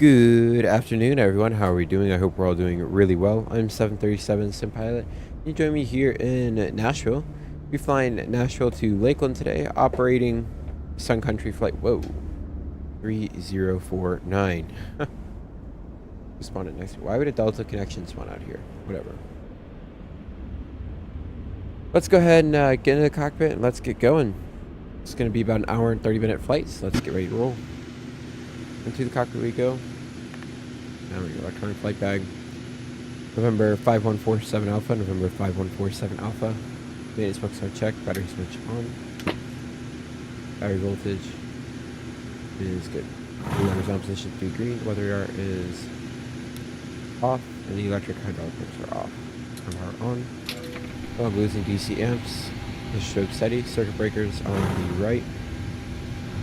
Good afternoon, everyone. How are we doing? I hope we're all doing really well. I'm 737 Sim Pilot. You join me here in Nashville. We're flying Nashville to Lakeland today, operating Sun Country Flight 3049. Spawn it next. Why would a Delta connection spawn out here? Whatever. Let's go ahead and get into the cockpit and let's get going. It's going to be about an hour and 30-minute flight, so let's get ready to roll. Into the cockpit we go. Now we go. Electronic flight bag. November 5147 Alpha. November 5147 Alpha. Maintenance books are checked. Battery switch on. Battery voltage is good. Numbers on position 3 green. Weather radar is off, and the electric hydraulic pumps are off. Power on. Oh, I'm losing DC amps. This stroke steady. Circuit breakers on the right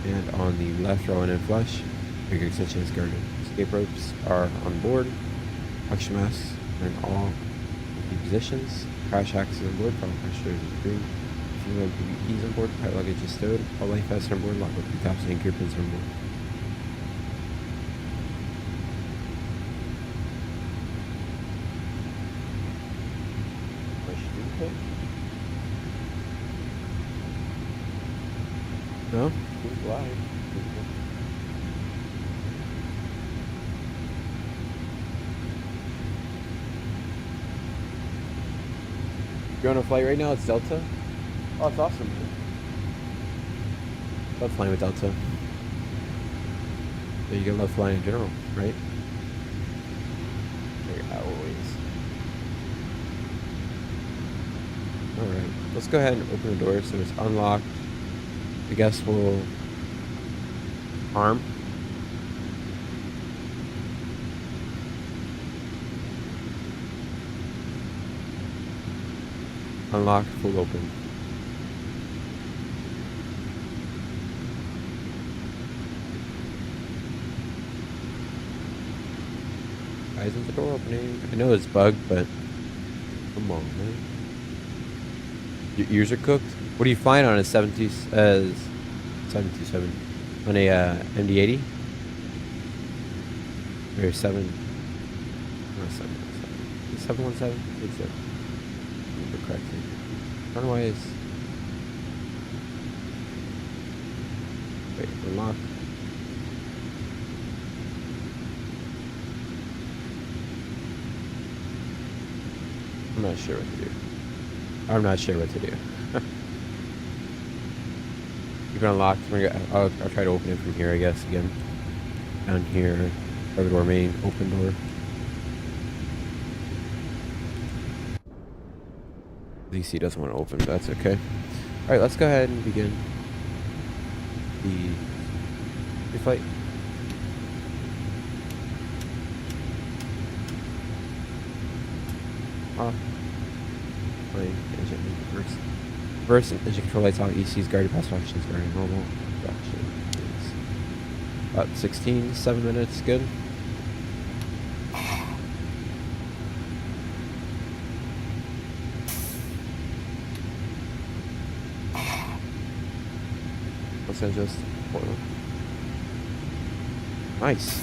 and on the left are on in flush. Bigger extension is guarded. Escape ropes are on board. Oxygen masks are in all positions. Crash axis on board. Power pressure is green. Fuel and PVEs on board. Pilot luggage is stowed. All life vests are on board. Logbook taps and gear pins are on board. No? Who's live? You're on a flight right now? It's Delta? Oh, it's awesome, man. Love flying with Delta. So you can love flying in general, right? Always. Alright, let's go ahead and open the door so it's unlocked. I guess we'll arm. Unlock, full open. Why isn't the door opening? I know it's bugged, but come on, man. Your ears are cooked? What are you flying on a 727? On a MD-80? Or 7? Not 717. 717? I think so. Remember correctly. I don't know why it's... Wait, unlock. I'm not sure what to do. I'm not sure what to do. Keep it unlocked. I'll try to open it from here, I guess, again. Down here. Cover door main. Open door. DC doesn't want to open, but that's okay. Alright, let's go ahead and begin the flight. Off. Plane, engine, reverse engine control lights on. EC's guarded, pass functions guarded, normal. Production is about 7 minutes, good. Los Angeles, Portland. Nice.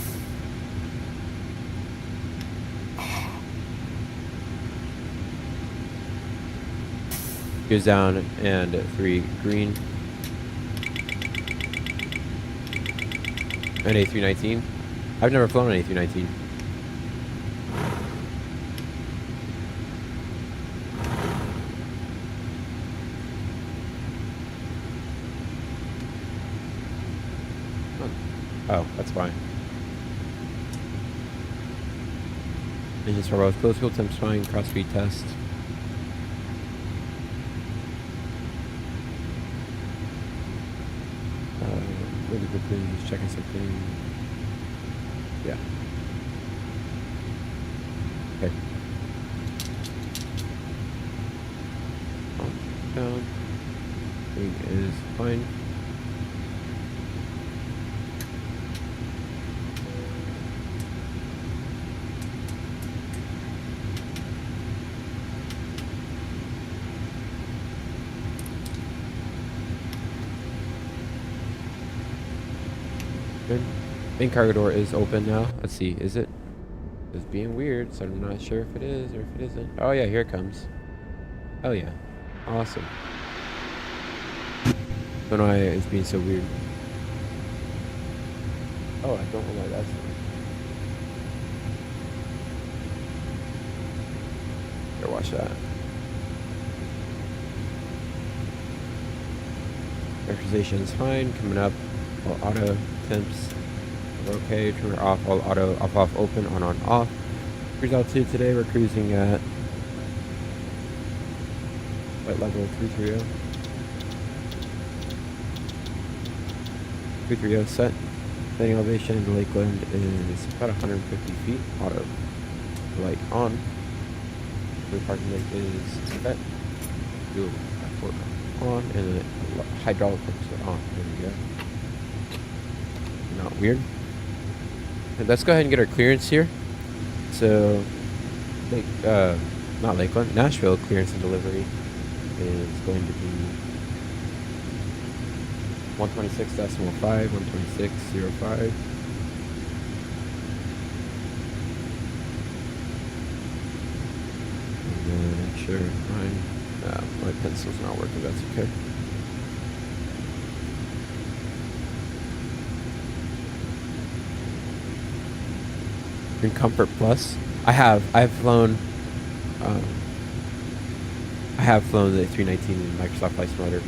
Goes down and 3 green. An A319. I've never flown an A319. Oh, that's fine. Engines for both. Close fuel temps fine. Cross speed test. Really quickly, just checking something. Yeah. Okay. Down. Thing is fine. Good. Main cargo door is open now. Let's see, is it? It's being weird, so I'm not sure if it is or if it isn't. Oh yeah, here it comes. Oh yeah. Awesome. Don't know why it's being so weird. Oh, I don't know why that's here, watch that. Pressurization is fine. Coming up. All auto temps are okay. Turn it off. All auto off open. On off. Cruise altitude today. We're cruising at flight level 330. 330 set. Landing elevation in Lakeland is about 150 feet. Auto light on. The parking light is set. Fuel on, and the hydraulic pumps are on. There we go. Not weird. And let's go ahead and get our clearance here. So, not Lakeland, Nashville clearance and delivery is going to be 126.5, 126.05. And then make sure my pencil's not working, that's okay. In Comfort Plus, I have flown the 319 in Microsoft Flight Simulator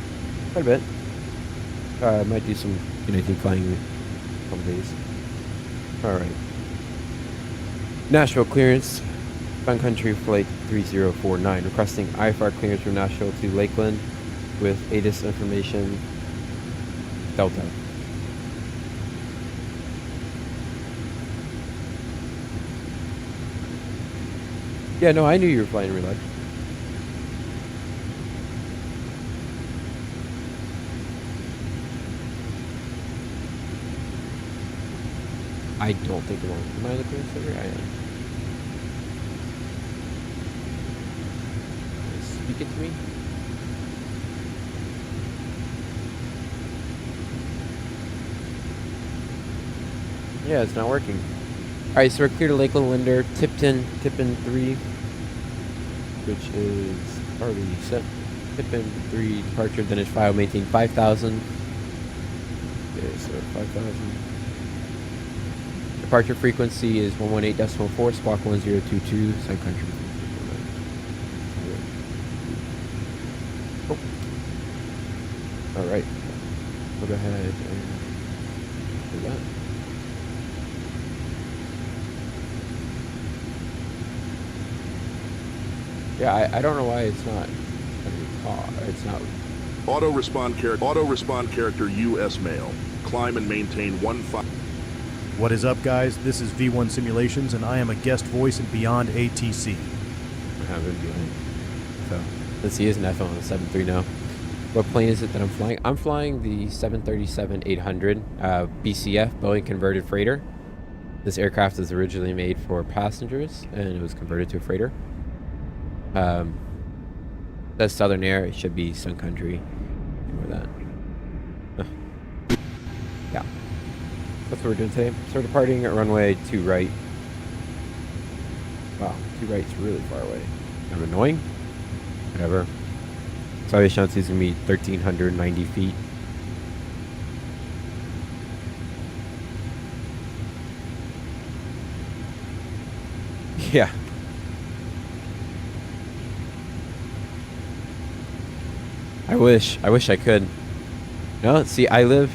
quite a bit. I might do some 319 flying in a couple days. Alright. Nashville clearance. Sun Country Flight 3049. Requesting IFR clearance from Nashville to Lakeland with ATIS information Delta. Yeah, no, I knew you were flying in real life. I don't think I'm on. Am I on the clearance server? I am. Speak it to me. Yeah, it's not working. Alright, so we're clear to Lakeland Linder, Tipton 3, which is already set. Tipton 3 departure, then it's file maintain 5,000. Okay, so 5,000. Departure frequency is 118.4, squawk 1022, side country. Oh. Alright. We'll go ahead and do that. Yeah, I don't know why it's not. It's not. Auto respond character US mail. Climb and maintain 15. What is up, guys? This is V1 Simulations, and I am a guest voice in Beyond ATC. I have it behind. So let's see, isn't that on the 73 now? What plane is it that I'm flying? I'm flying the 737-800 BCF, Boeing converted freighter. This aircraft was originally made for passengers, and it was converted to a freighter. That's Southern Air. It should be Sun Country. Ignore that. Yeah. That's what we're doing today. So we're departing at runway 2 right. Wow, 2 right's really far away. Kind of annoying. Whatever. So Aviation is going to be 1,390 feet. Yeah. I wish I could. No, see, I live,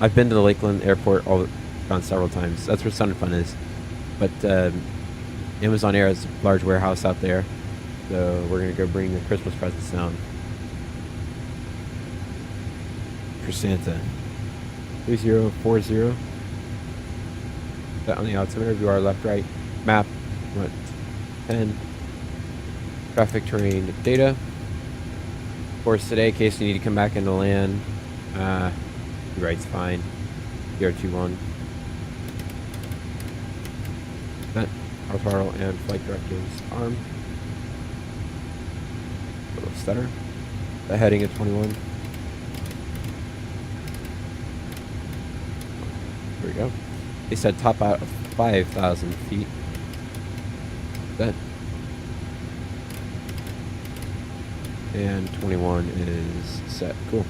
I've been to the Lakeland airport gone several times. That's where Sun and Fun is. But Amazon Air has a large warehouse out there. So we're going to go bring the Christmas presents down for Santa. 3040. That on the altimeter, view our left, right. Map, 10. Traffic terrain data. Of course, today, in case you need to come back into land, right's fine. 021. That throttle and flight directives arm. A little stutter. The heading at 21. There we go. They said top out of 5,000 feet. That. And 21 is set. Cool.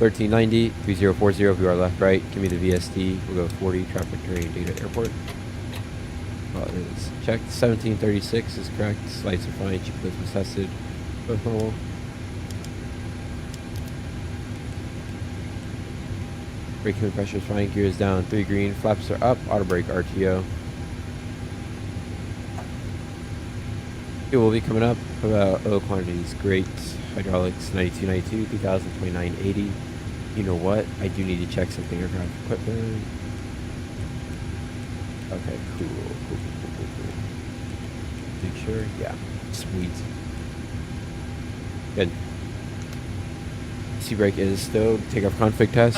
1390, 3040, VR left, right. Give me the VSD. We'll go 40, traffic terrain, data, airport. Well, it is checked. 1736 is correct. Lights are fine. Cheap was tested. Both normal. Braking pressure is fine. Gear is down. 3 green. Flaps are up. Auto brake RTO. It will be coming up about oil quantities. Great. Hydraulics 9292, 2029 80. You know what? I do need to check something around equipment. Okay, cool. Make sure. Yeah. Sweet. Good. C brake is stowed. Take off config test.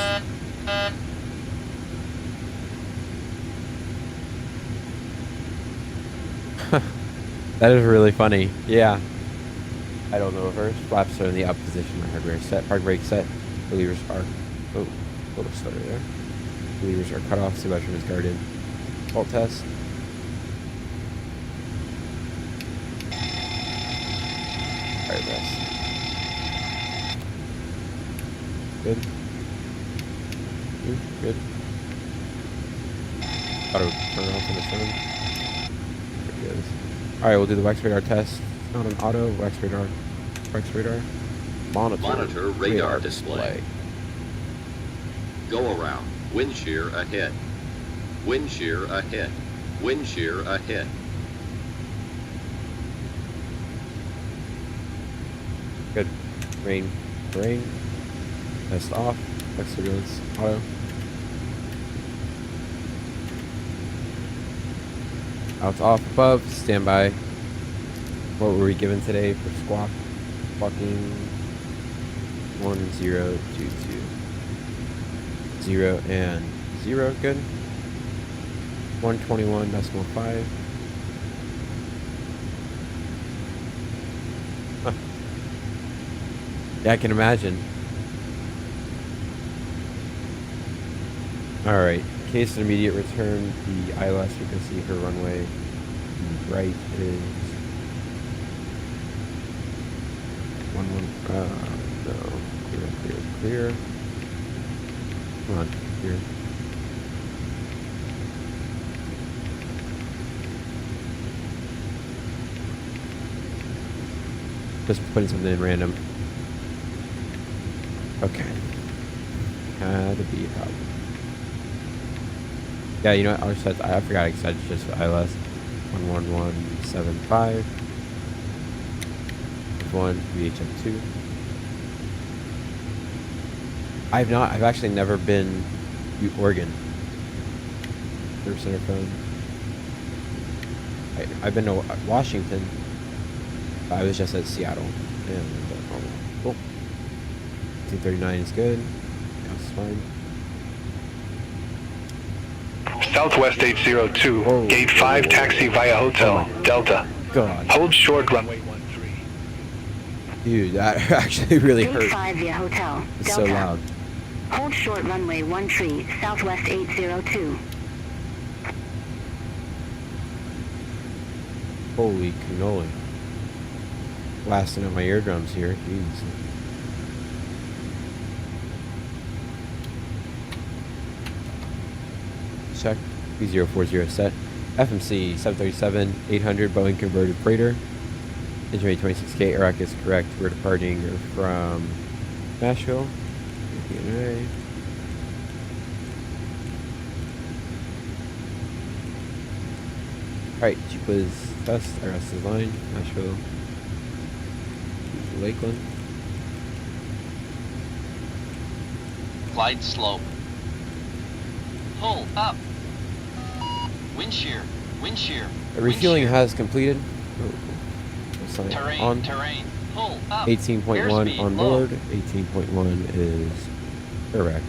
That is really funny. Yeah. I don't know reverse. Flaps are in the up position. My hardware is set. Park brake set. Levers are. Oh, a little stutter there. Levers are cut off. Sebastian is guarded. Fault test. Alright, rest. Good. Good. Auto turn off in the sun. There it goes. Alright, we'll do the wax radar test. Not an auto, wax radar. Monitor radar display. Go around. Wind shear ahead. Wind shear ahead. Wind shear ahead. Good. Rain. Test off. Flex surveillance. Auto. Out's off above. Standby. What were we given today for squawk? Squawking 1022. 0 and 0. Good. 121.5. Huh. Yeah, I can imagine. Alright. In case of immediate return, the ILS frequency for runway right is 11. No. Clear. Come on, clear. Just putting something in random. Okay. Had to be a problem. Yeah, you know what? I forgot I said just ILS 11175. 1 VHF2. I've actually never been to Oregon. Service center phone. I've been to Washington. I was just at Seattle. And normal. Cool. 1839 is good. That's fine. Southwest 802, Whoa, Gate 5, taxi via hotel, Delta. God. Hold short runway 13. Dude, that actually really hurt. Gate 5 via hotel, It's Delta. so loud. Hold short runway 13, Southwest 802. Holy cannoli. Blasting up my eardrums here. Jeez. Check. B040 set. FMC 737 800 Boeing converted freighter. Engine rate 26K. Iraq is correct. We're departing from Nashville. DNA. Alright, G-Quiz test. RS is line. Nashville. Lakeland. Glide slope. Pull up. Wind shear. Wind shear. The refueling Wind shear. has completed. Oh, Terrain. on. Terrain. Pull up. 18.1 Airspeed on low. board. 18.1 is correct.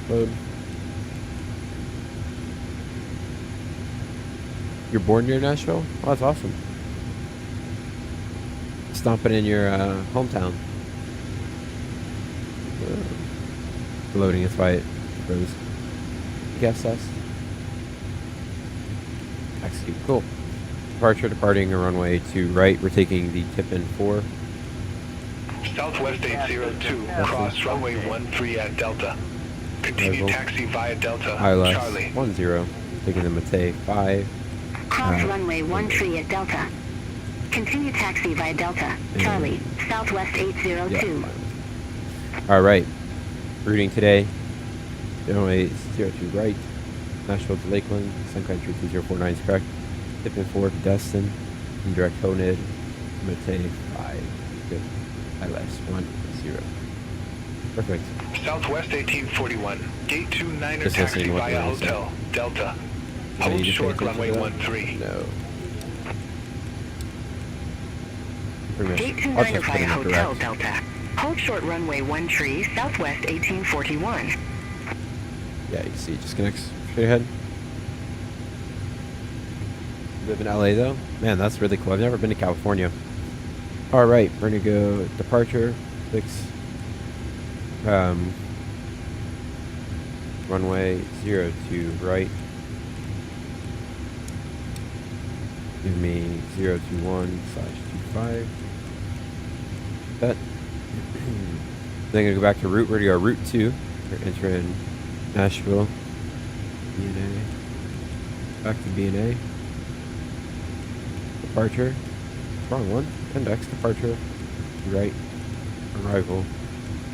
Load. You're born near Nashville? Oh, that's awesome. Stomping in your hometown. loading, that's why it froze. Gas test. Execute. Cool. Departure, departing a runway to right. We're taking the tip-in 4. Southwest 802, cross runway 13 at Delta. Continue Arrival. taxi via Delta, ILS Charlie. 10. Taking the Mate 5. Cross runway 13 at Delta. Continue taxi via Delta, Charlie, Southwest 802. All right. Routing today. Runway 02 right. Nashville to Lakeland. Sunshine 32049 is correct. Tip-in 4 to Destin. Indirect Honed. Mate 5. Good. ILS 10. Perfect. Southwest 1841, gate 29er Just taxi listening what via they're saying. hotel, Delta. Do I need Hold to pay short attention runway to that? 13. No. Pretty Gate much. I'll 29er just put via in Hotel direct. Delta. Hold short runway 13, Southwest 1841. Yeah, you can see it just connects straight ahead. Live in LA though? Man, that's really cool. I've never been to California. Alright, we're gonna go departure, 6. Runway 02 right. Give me 021/25. That. Then gonna go back to route. We're gonna go route 2. We're entering Nashville. B&A. Back to B&A. Departure. Wrong one. Index. Departure. Right. Arrival.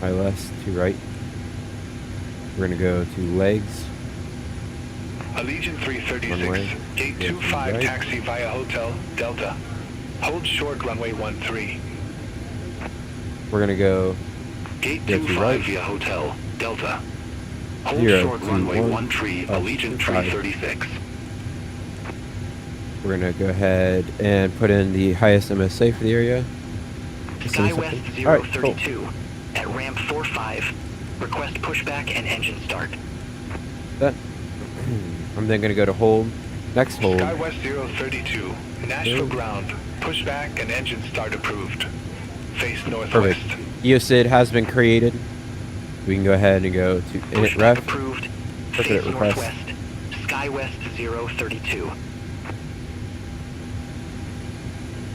ILS to right. We're gonna go to legs. Allegiant 336, Runway. gate Yeah, 25 right. taxi via hotel, Delta. Hold short runway 13. We're gonna go Gate Yeah, to 25 right. via hotel, Delta. Hold 0 short to runway 1, 13, up Allegiant to 5. 336. We're gonna go ahead and put in the highest MSA for the area. SkyWest Alright, cool. 032 at ramp 45. Request pushback and engine start. That. I'm then gonna go to hold. Next hold. SkyWest 032, Nashville Good. ground. Pushback and engine start approved. Face northwest. Perfect. EOSID has been created. We can go ahead and go to init Pushback ref. approved. Look at Face it, request. northwest. SkyWest 032.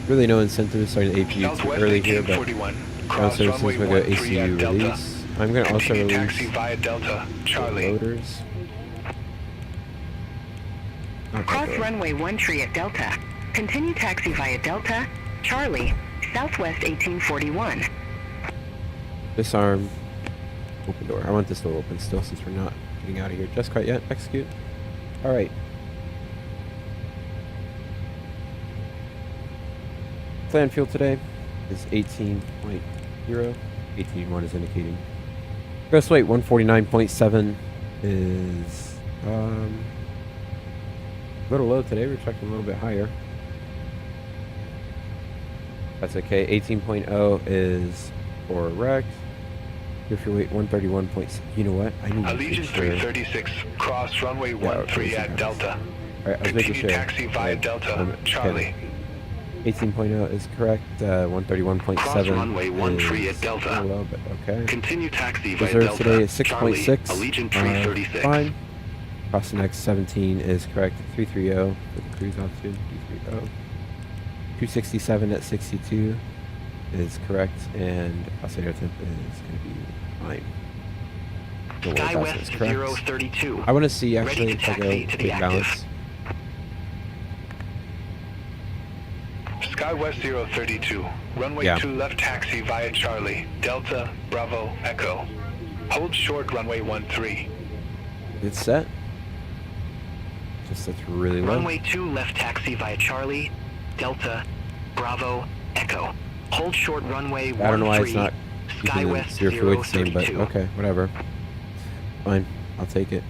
Really no incentive to start an APU too Southwest early here, but 1841, ground cross services runway will go 13 ACU at Delta. release. I'm gonna also Continue release taxi via Delta, the Charlie. loaders. Not that Cross door. runway 13 at Delta. Continue taxi via Delta, Charlie, Southwest 1841. Disarm. Open door. I want this door open still since we're not getting out of here just quite yet. Execute. Alright. Planned fuel today is 18.0. 18.1 is indicating. Gross weight 149.7 is a little low today. We're expecting a little bit higher. That's okay. 18.0 is correct. Your fuel weight 131. You know what? I need to make Allegiant sure. 336, cross runway Yeah, 13 okay, at Delta. Alright, I was making Continue sure. taxi via Delta, Charlie. 18.0 is correct. 131.7 Cross runway 13 is at Delta. a little low, but okay. Continue taxi via Reserve Delta, today is Charlie. 6.6. Allegiant 336. Fine. Cross the next 17 is correct. 330 for the cruise altitude. 330. 267 at 62 is correct, and oscillator temp is going to be fine. The world also is correct. SkyWest 032. I want to see Ready actually to if I go taxi to the take active. balance. SkyWest 032, runway Yeah. 2 left taxi via Charlie, Delta, Bravo, Echo. Hold short runway 13. It's set. Just that's really low. Runway 2 left taxi via Charlie, Delta, Bravo, Echo. Hold short runway 13. I don't know why it's not using the SkyWest zero fuel weight the same, but 032. okay, whatever. Fine, I'll take it.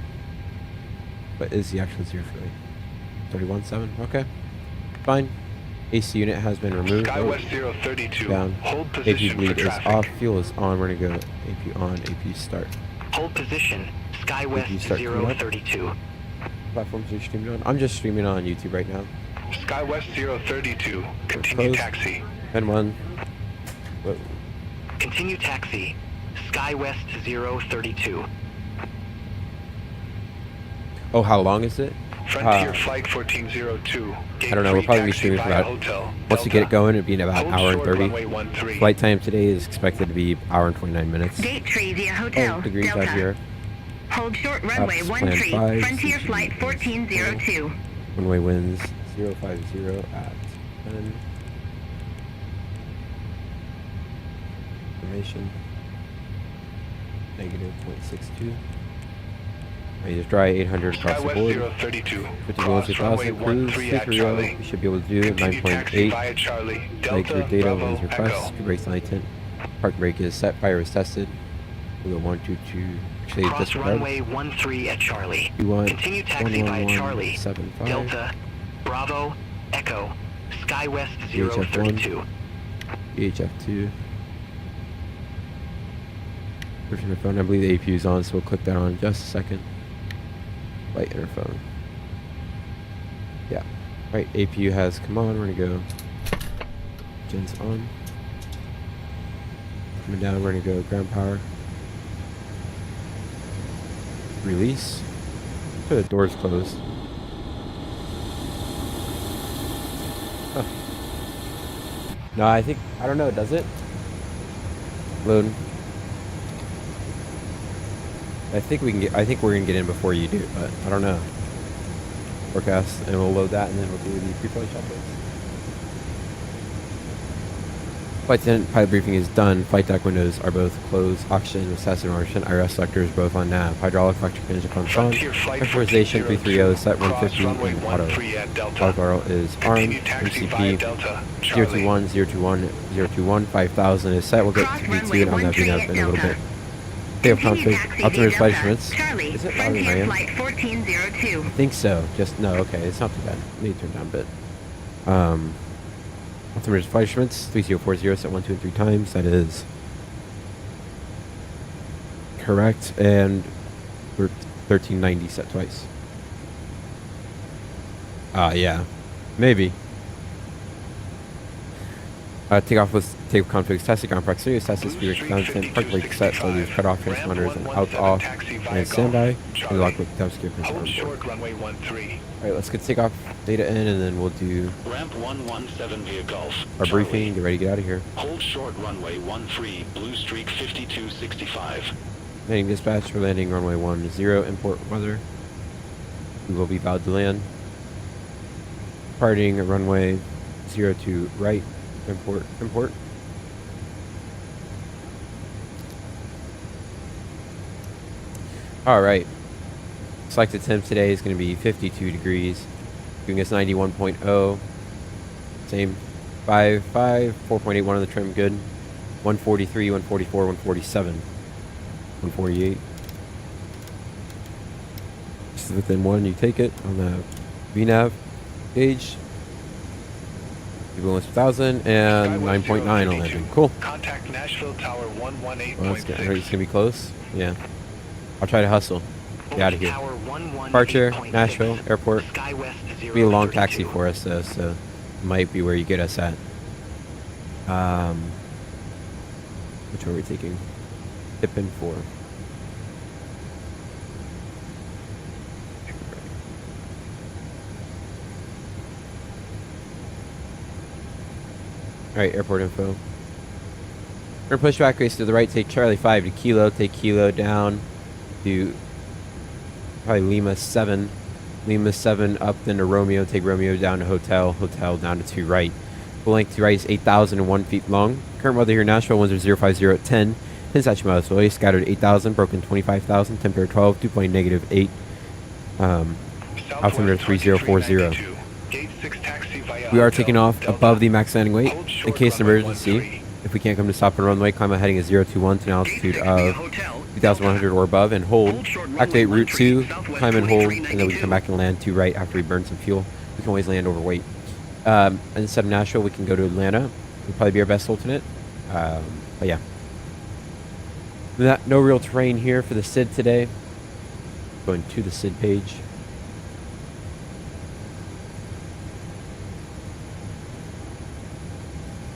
What is the actual zero fuel weight? 31.7. Okay, fine. AC unit has been removed. SkyWest 032, Down. hold AP position for bleed is traffic. off. Fuel is on. We're gonna go AP on. AP start. Hold position. SkyWest you start coming up? 032. Platforms are streaming on. I'm just streaming on YouTube right now. SkyWest 032, continue Close. taxi. And one. Whoa. Continue taxi. We're SkyWest 032. Oh, how long is it? Frontier Flight 1402. I don't know, we'll probably be streaming for about, once we get it going, it'll be in about an hour and 30. Flight time today is expected to be an hour and 29 minutes. Gate tree via hotel, Degrees out Delta. here. Hold short runway Ups, 13, plan 5, Frontier Flight 1402. Runway winds 050 at 10. Information. Negative 0.62. I just dry 800 across the board. SkyWest 032. 50 miles per thousand, cruise, take a real. We should be able to do 9.8. Via Charlie. Make your Delta, data Bravo, with request. Echo. Good brakes on light tent. Park brake is set. Fire is tested. We go 122. Actually, Cross disregard. runway 13 at Charlie. You want Continue taxi via Charlie. 11175. Delta, Bravo, Echo, SkyWest VHF 032. VHF2. Pushing the phone. I believe the APU is on, so we'll click that on in just a second. Light interphone. Yeah. Alright, APU has come on. We're gonna go. Gen's on. Coming down, we're gonna go ground power. Release. The door's closed. Huh. No, I don't know, does it? Load. I think we're gonna get in before you do, but I don't know. Forecast, and we'll load that, and then we'll do the pre-flight checklists. Flight attendant pilot briefing is done. Flight deck windows are both closed. Oxygen, recessor, oxygen, IRS selectors both on nav. Hydraulic, electric engine pumps on. Pressurization 330 set 150 and auto. Auto throttle is armed. MCP 021, 021, 021, 5000 is set. We'll get to V2 and on that VNAV in a little bit. They have config. Ultimate flight instruments. Is it louder than I am? Flight 1402. I think so. Just no. Okay, it's not too bad. Let me turn down a bit. Ultimate flight instruments 3040 set 1, 2, and 3 times. That is correct, and we're 1390 set twice. Yeah, maybe. Takeoff with take configs tested, ground proximity tested, speed rate constant, park brake set, so these cut off transponders and out off, and standby, and lock with down secure control. Hold short runway 13. Alright, let's get takeoff data in, and then we'll do Ramp 117 via Gulf. our Charlie. briefing, get ready to get out of here. Hold short runway 13, Blue Streak 5265. Landing dispatch for landing runway 10, import weather. We will be about to land. Departing runway 02 right, import. Alright. Selected temp today is going to be 52 degrees. Giving us 91.0. Same. 5, 4.81 on the trim, good. 143, 144, 147. 148. This is within 1, you take it on the VNAV gauge. People 1,000 and 9.9 on landing. Cool. Contact Nashville Tower 118.6. Well, it's going to be close. Yeah. I'll try to hustle. Get out of here. Departure, Nashville, airport. It'll be a long taxi for us though, so it might be where you get us at. Which one are we taking? Tip in 4. Alright, airport info. We're gonna push back race to the right, take Charlie 5 to Kilo, take Kilo down to probably Lima 7. Lima 7 up then to Romeo, take Romeo down to Hotel, Hotel down to 2 right. Full length to right is 8,001 feet long. Current weather here in Nashville, winds are 050 at 10. 10 statute miles, so scattered 8,000, broken 25,000, temperature 12, dew point -8. Altimeter 3040. We are taking off above the max landing weight. In case of emergency, if we can't come to stop on runway, climb a heading of 021 to an altitude of 2,100 or above and hold. Activate route 2, climb and hold, and then we can come back and land to right after we burn some fuel. We can always land overweight. Instead of Nashville, we can go to Atlanta. It'll probably be our best alternate. But yeah. No real terrain here for the SID today. Going to the SID page.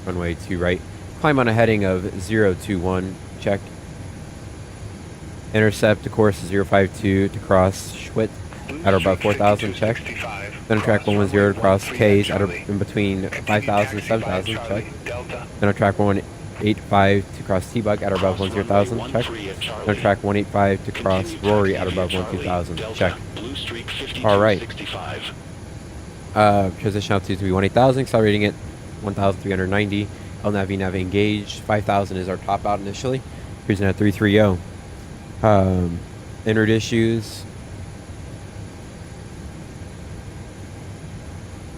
Runway 2 right. Climb on a heading of 021. Check. Intercept, of course, 052 to cross Schwitt at about 4,000, check. Center track 110 to cross K's at in between 5,000 and 7,000, check. Center track 185 to cross T-Bug at above 10,000, check. Center track 185 to cross Rory at above 12,000, check. Alright. Transition altitude to be 18,000, accelerating at 1,390. LNAV nav engaged. 5,000 is our top out initially. Cruising at 330. Entered issues.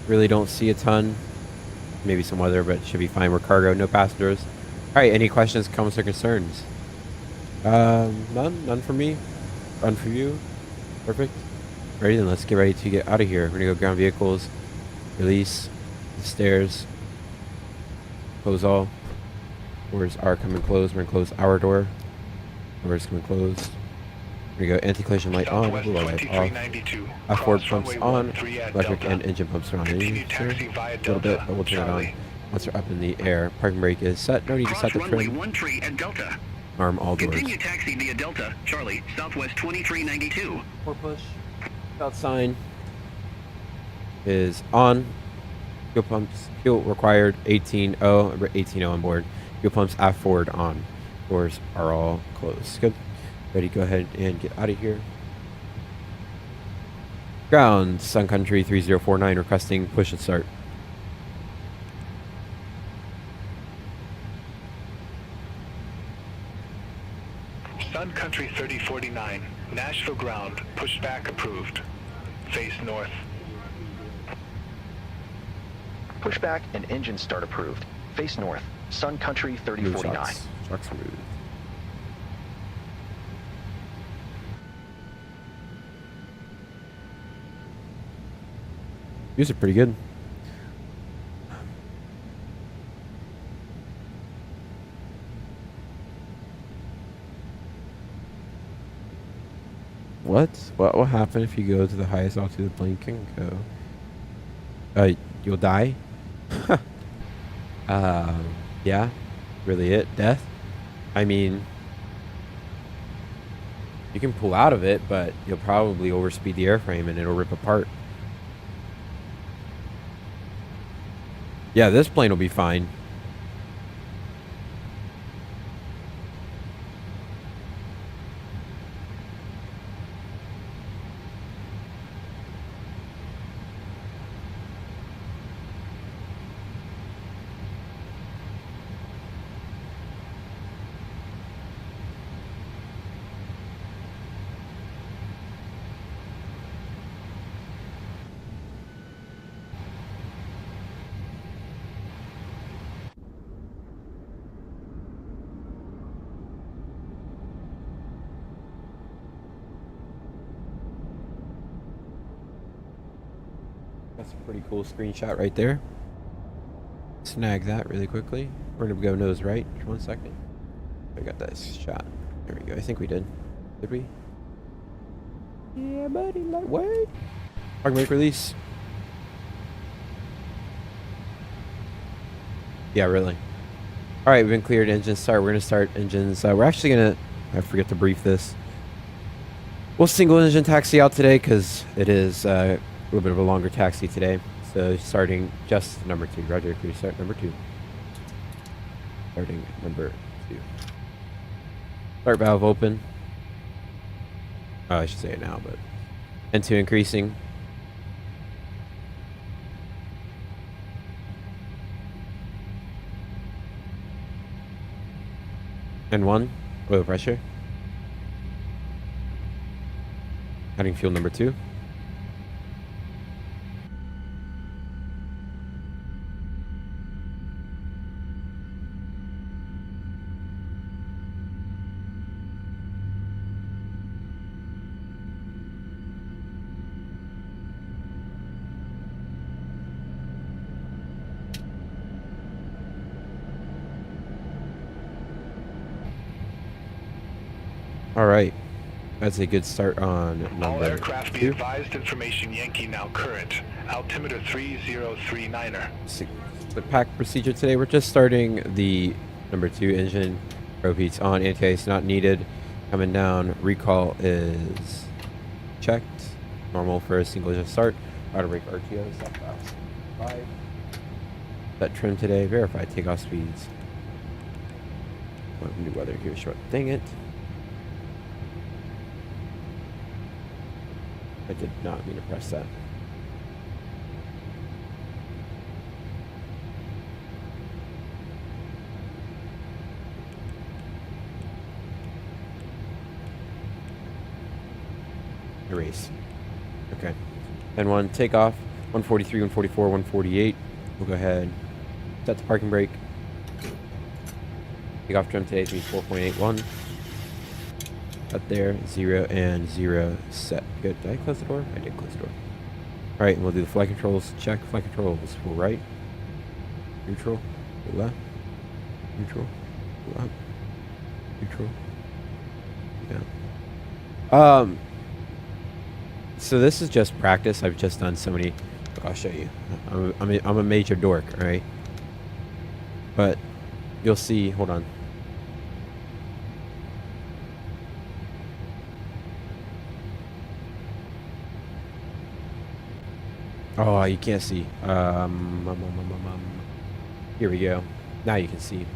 Really don't see a ton. Maybe some weather, but it should be fine. We're cargo, no passengers. Alright, any questions, comments, or concerns? None for me. None for you. Perfect. Ready, then let's get ready to get out of here. We're gonna go ground vehicles, release the stairs, close all. Doors are coming closed. We're gonna close our door. Doors coming closed. We're gonna go anti-collision light on, blue light off. Forward pumps on, electric and engine pumps are on. A little bit, but we'll turn it on once we're up in the air. Parking brake is set. No need to set the trim. Arm all doors. Continue taxi via Delta, Charlie, Southwest 2392. 4 push. Belt sign is on. Fuel pumps, fuel required 18.0 on board. Fuel pumps aft forward on. Doors are all closed. Good. Ready, go ahead and get out of here. Ground, Sun Country 3049, requesting push and start. Sun Country 3049, Nashville ground, pushback approved. Face north. Pushback and engine start approved. Face north. Sun Country 3049. Shots removed. These are pretty good. What will happen if you go to the highest altitude the plane can go? You'll die. Yeah, really it. Death. I mean, you can pull out of it, but you'll probably overspeed the airframe and it'll rip apart. Yeah, this plane will be fine. That's a pretty cool screenshot right there. Snag that really quickly. We're gonna go nose right for 1 second. I got that shot. There we go. I think we did. Did we? Yeah, buddy. Lightweight. Parking brake release. Yeah, really. All right, we've been cleared. Engine start. We're gonna start engines. We're actually gonna. I forget to brief this. We'll single engine taxi out today because it is a little bit of a longer taxi today. So starting just number 2. Roger, clear start number 2. Starting number 2. Start valve open. Oh, I should say it now, but N2 increasing. N1, oil pressure. Adding fuel number 2. All right, that's a good start on number All aircraft be 2. advised, information Yankee now current. Altimeter 3039er. Split pack procedure today. We're just starting the number 2 engine. Probe heats on. Anti-ice not needed. Coming down, recall is checked. Normal for a single engine start. Auto brake RTO, set fast 5. Set trim today, verified takeoff speeds. New weather here short. Dang it. I did not mean to press that. Erase. Okay. And one takeoff, 143, 144, 148. We'll go ahead, set the parking brake. Takeoff trim today is 4.81. Up there, 0 and 0 set. Good. Did I close the door? I did close the door. Alright, and we'll do the flight controls. Check flight controls. Full right. Neutral. Full left. Neutral. Full up. Neutral. Yeah. So this is just practice. I've just done so many. I'll show you. I'm a major dork, alright? But you'll see. Hold on. Oh, you can't see. Here we go. Now you can see.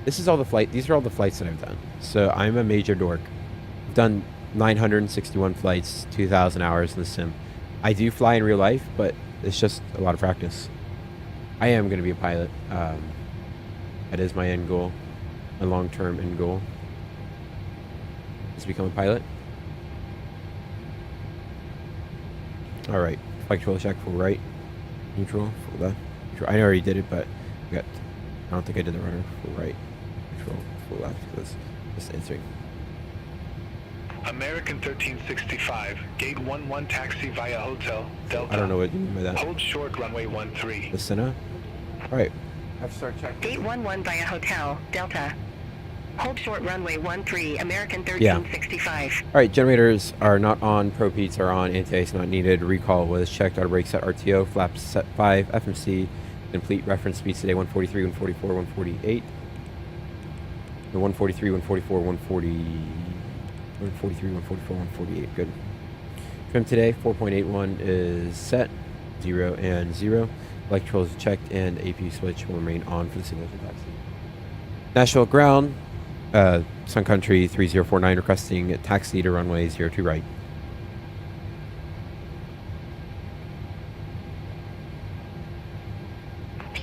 This is all the flight. These are all the flights that I've done. So I'm a major dork. I've done 961 flights, 2,000 hours in the sim. I do fly in real life, but it's just a lot of practice. I am going to be a pilot. That is my end goal, my long-term end goal, is to become a pilot. All right, flight control check, full right, neutral, full left. Neutral. I already did it, but I don't think I did the rudder. Full right, neutral, full left. Because just answering. American 1365, gate 11 taxi via hotel, Delta. I don't know what you mean by that. Hold short runway 13. The Senna? All right. Have to start checking. Gate 11 via hotel, Delta. Hold short runway 13, American 1365. All right, generators are not on, propeats are on, anti-ice not needed, recall was checked, auto brake set RTO, flaps set 5, FMC, complete reference speeds today 143, 144, 148. The 143, 144, 143, 144, 148, good. Trim today, 4.81 is set, 0 and 0. Electricals checked and AP switch will remain on for the single engine taxi. National ground, Sun Country 3049 requesting taxi to runway 02 right.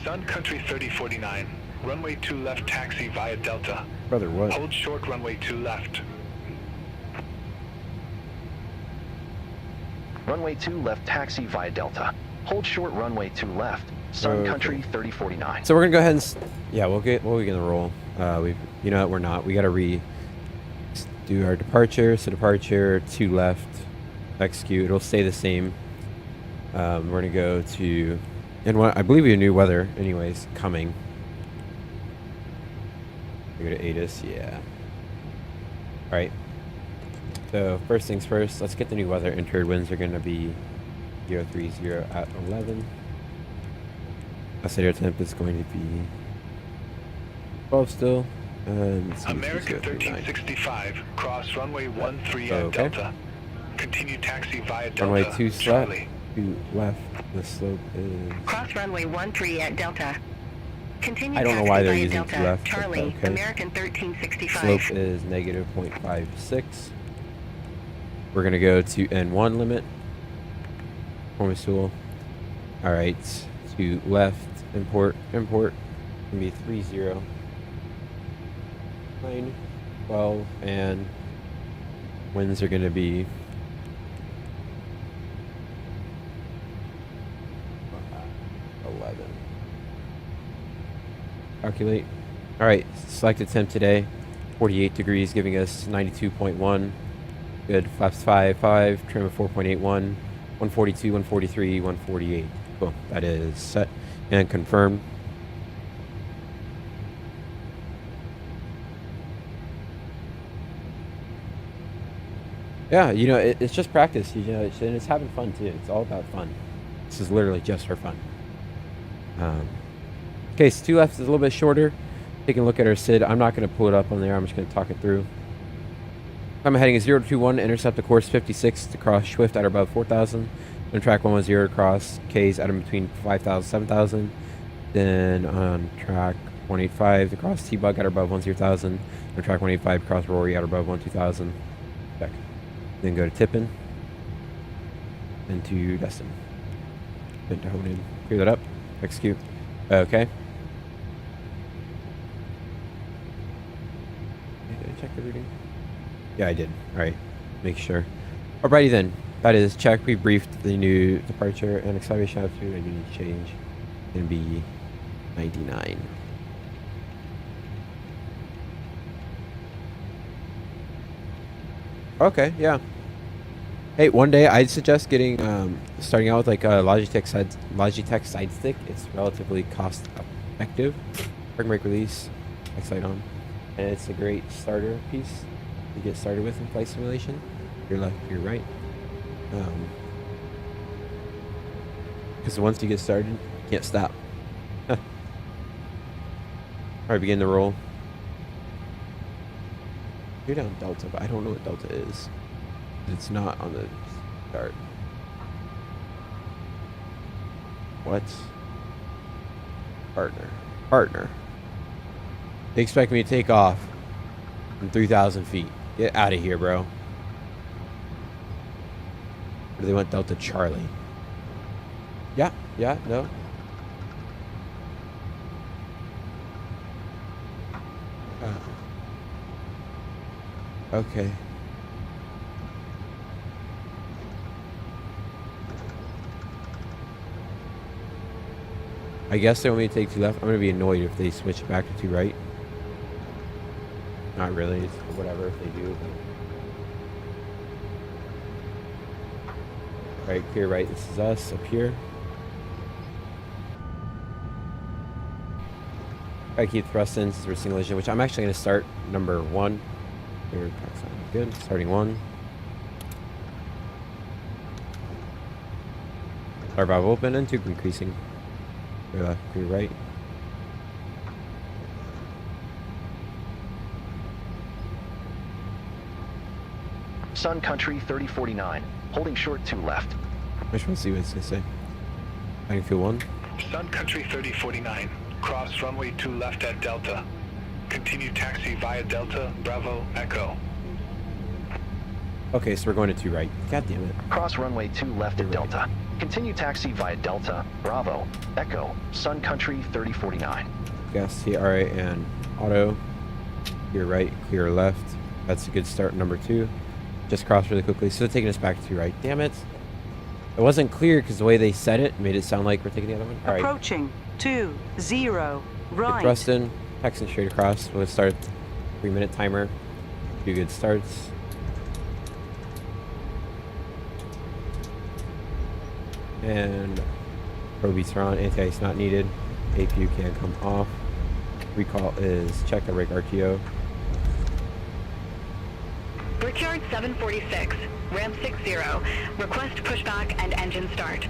Sun Country 3049, runway 2 left taxi via Delta. Brother, what? Hold short runway 2 left. Runway 2 left taxi via Delta. Hold short runway 2 left. Sun Country 3049. So we're gonna go ahead and yeah, we'll get the roll. You know what, we're not. We gotta do our departure. So departure 2 left, execute. It'll stay the same. We're gonna go to, and what I believe we have new weather anyways coming. We go to ATIS, yeah. All right. So first things first, let's get the new weather entered. Winds are gonna be 030 at 11. Estimated temp is going to be 12 still. American 1365, cross runway 13 at Delta. Continue taxi via Delta. Runway 2 slot, Charlie. 2 left. The slope is... Cross runway 13 at Delta. Continue I don't know taxi why they're via using Delta, 2 left. but Charlie, okay. American 1365. Slope is negative 0.56. We're going to go to N1 limit. Performance tool. Alright. To left. Import. Going to be 30. 9, 12, and winds are going to be 11. Calculate. All right, selected temp today, 48 degrees, giving us 92.1. Good. Flaps 5, trim of 4.81, 142, 143, 148. Cool. That is set and confirmed. Yeah, you know, it's just practice, you know, and it's having fun too. It's all about fun. This is literally just for fun. Okay, so 2 left is a little bit shorter. Taking a look at our SID. I'm not going to pull it up on there. I'm just going to talk it through. I'm heading is 021, intercept the course 56 to cross Swift at or above 4,000. On track 110 to cross K's at or between 5,000 7,000. Then on track 185 to cross T-Bug at or above 10,000. On track 185 cross Rory at or above 12,000. Check. Then go to Tippin. Then to Destin. Then to hone in. Clear that up. Execute. Okay. Did I check the routing? Yeah, I did. Alright. Make sure. Alrighty then. That is check. We briefed the new departure and acceleration altitude. I need to change. Gonna be 99. Okay, yeah. Hey, one day I'd suggest getting starting out with like a Logitech Sidestick. It's relatively cost effective. Park brake release, X-Light on, and it's a great starter piece to get started with in flight simulation. You're left, you're right. Because once you get started, you can't stop. Alright, begin the roll. You're down Delta, but I don't know what Delta is. It's not on the chart. What? Partner. They expect me to take off from 3,000 feet. Get out of here, bro. Or do they want Delta Charlie? Yeah, no. Okay. I guess they want me to take 2 left. I'm gonna be annoyed if they switch back to 2 right. Not really. It's whatever if they do. Alright, clear right. This is us up here. I keep thrusting since we're single engine, which I'm actually gonna start number 1. Good. Starting 1. Our valve open and 2 increasing. Clear left, clear right. Sun Country 3049. Holding short 2 left. I just want to see what it's gonna say. I can feel 1. Sun Country 3049. Cross runway 2 left at Delta. Continue taxi via Delta, Bravo, Echo. Okay, so we're going to 2 right. God damn it. Cross runway 2 left at Delta. Continue taxi via Delta, Bravo, Echo, Sun Country 3049. Gas, TRA, and auto. Clear right, clear left. That's a good start, number 2. Just cross really quickly. So they're taking us back to 2 right. Damn it. It wasn't clear because the way they said it made it sound like we're taking the other one. All right. Approaching 20 right. Good thrust in. Taxing straight across. We'll start 3-minute timer. 2 good starts. And Pro beats are on. Anti-ice not needed. APU can come off. Recall is check the brake RTO. Brickyard 746, ramp 60. Request pushback and engine start.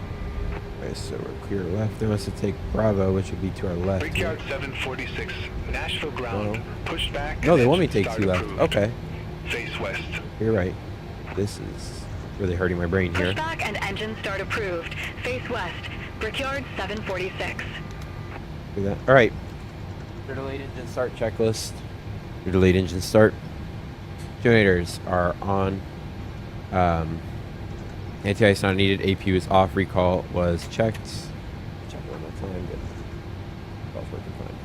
Okay, so we're clear left. They must have take Bravo, which would be to our left. Brickyard 746, Nashville ground. Pushback. No, they want me to take 2 left. Approved. Okay. Face west. You're right. This is really hurting my brain here. Pushback and engine start approved. Face west. Brickyard 746. Do that. All right. Delayed engine start checklist. Your delayed engine start. Generators are on. Anti-ice not needed. APU is off. Recall was checked. Check it one more time. Good. Recall's working fine.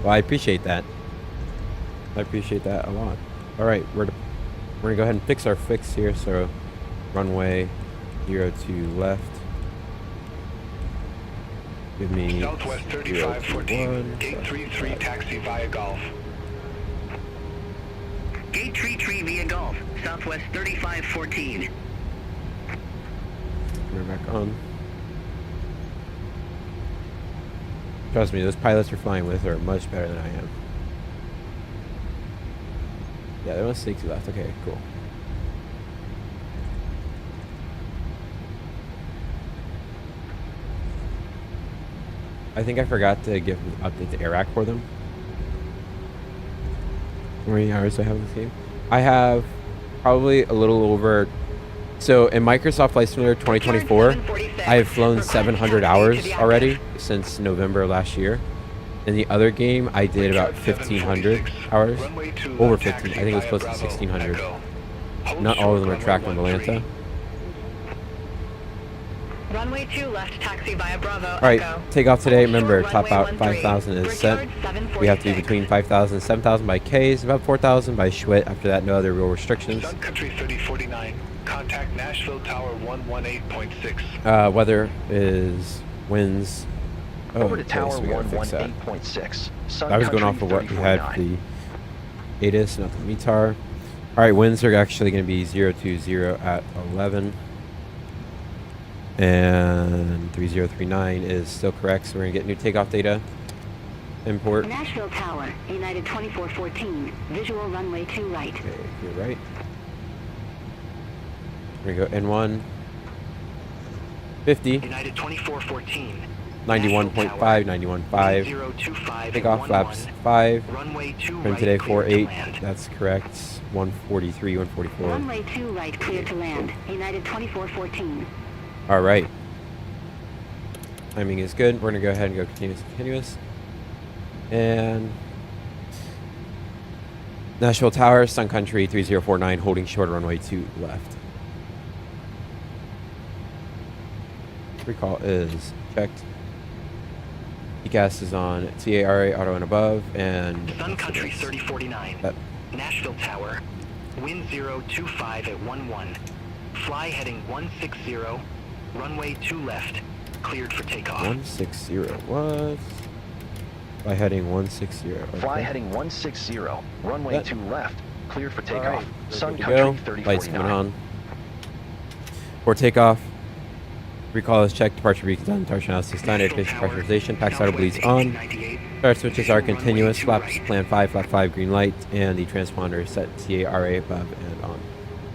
Well, I appreciate that. I appreciate that a lot. All right, we're gonna go ahead and fix our fix here. So, runway 02 left. Give me Southwest 3514, gate 33 taxi via Golf. Gate 33 via Golf. Southwest 3514. We're back on. Trust me, those pilots you're flying with are much better than I am. Yeah, they want to stay 2 left. Okay, cool. I think I forgot to give an update to Iraq for them. How many hours do I have in this game? I have probably a little over. So in Microsoft Flight Simulator 2024, I have flown 700 hours already since November last year. In the other game, I did about 1,500 hours. Over 15. I think it was close to 1,600. Not all of them are tracked on Atlanta. Runway 2 left, taxi via Bravo. Alright, takeoff today. Remember, top out 5,000 is set. We have to be between 5,000 and 7,000 by Ks, about 4,000 by Schwitt. After that, no other real restrictions. Sun Country 3049. Contact Nashville Tower 118.6. Weather is winds. Oh, Over to okay, Tower so we gotta fix that. 118.6. I was going off of what we had for the ATIS, not the METAR. Alright, winds are actually going to be 020 at 11. And 3039 is still correct, so we're going to get new takeoff data. Import. Nashville Tower, United 2414. Visual runway 2 right. Okay, you're right. We're going to go N1. 50. United 2414. 91.5, 91.5. Takeoff flaps 5. Runway 2 From right, today clear to 48. land. That's correct. 143, 144. Runway 2 right, clear to land. United 2414. All right. Timing is good. We're going to go ahead and go continuous. And Nashville Tower, Sun Country 3049, holding short runway 2 left. Recall is checked. Gas is on TARA, auto and above, and Sun Country 3049. Nashville Tower. Wind 025 at 11. Fly heading 160. Runway 2 left. Cleared for takeoff. 160 what? Fly heading 160. Okay. Fly heading 160. Runway 2 left. Cleared for takeoff. Right. Sun Good to Country go. 3049. Lights coming on. For takeoff. Recall is checked. Departure beacon done. Departure analysis done. Airspace pressurization. Pack saddle bleeds on. Start switches are continuous. Flaps plan 5, flap 5, green light, and the transponder is set TARA above and on.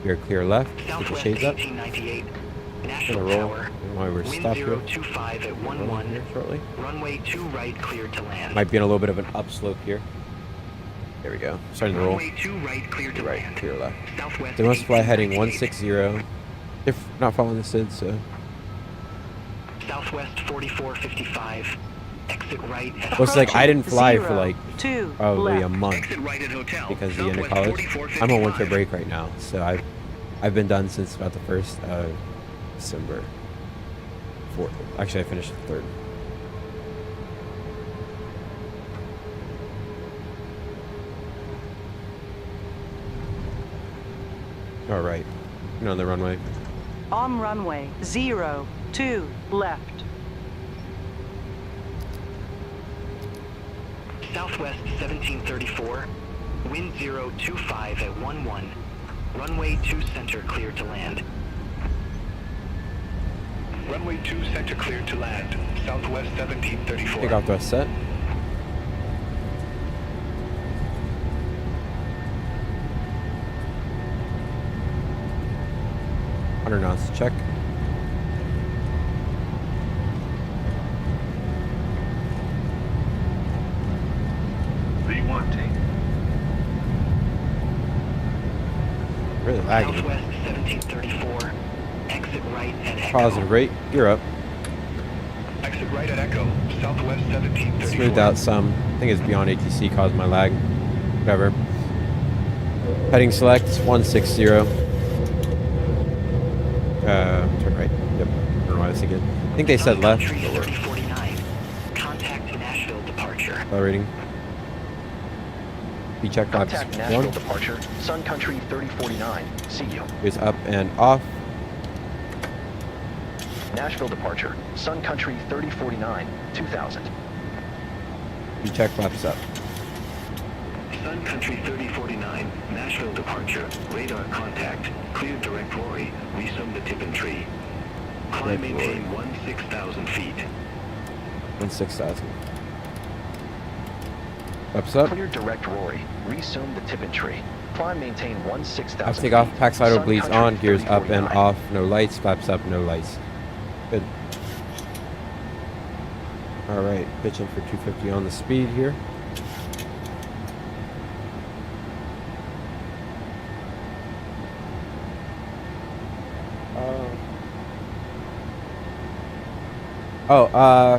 We are clear left. Get the Southwest shades up. 1898. Gonna Nashville roll. Tower. While we're Wind stopped here. 025 at Rolling 11. here shortly. Runway 2 right, cleared to land. Might be in a little bit of an upslope here. There we go. Starting to roll. Runway 2 right, cleared to Right, land. clear left. Southwest They must fly heading 1898. 160. If not following the SID, so. Southwest 4455. Exit right at Well, it's like I didn't fly for like 2 probably left. a month Exit right at hotel. because of the end of Southwest college. I'm on winter 4455. break right now, so I've been done since about the 1st of December. 4th. Actually, I finished the 3rd. All right, on the runway. On runway 02 left. Southwest 1734. Wind 025 at 11. Runway 2 center cleared to land. Runway 2 center cleared to land. Southwest 1734. Takeoff thrust set. Under knots check. Really lagging. Southwest 1734. Exit right at Echo. Positive rate. Gear up. Exit right at Echo. Southwest 1734. Smoothed out some. I think it's beyond ATC caused my lag. Whatever. Heading select 160. Turn right. Yep. I don't know why I was thinking. I think they said left. Country 3049. Contact Nashville departure. Accelerating. B check flaps Contact Nashville 1. departure. Sun Country 3049. See you. Is up and off. Nashville departure. Sun Country 3049. 2000. B check flaps up. Sun Country 3049. Nashville departure. Radar contact. Clear direct Rory. Resume the tip and tree. Climb maintain 16,000 feet. 6,000. Flaps up. Clear direct Rory. Resume the tip and tree. Climb maintain 16,000 Flaps take off. feet. Pack idle Sun bleeds Country on. Gears up and 3049. off. No lights. Flaps up. No lights. Good. All right, pitching for 250 on the speed here.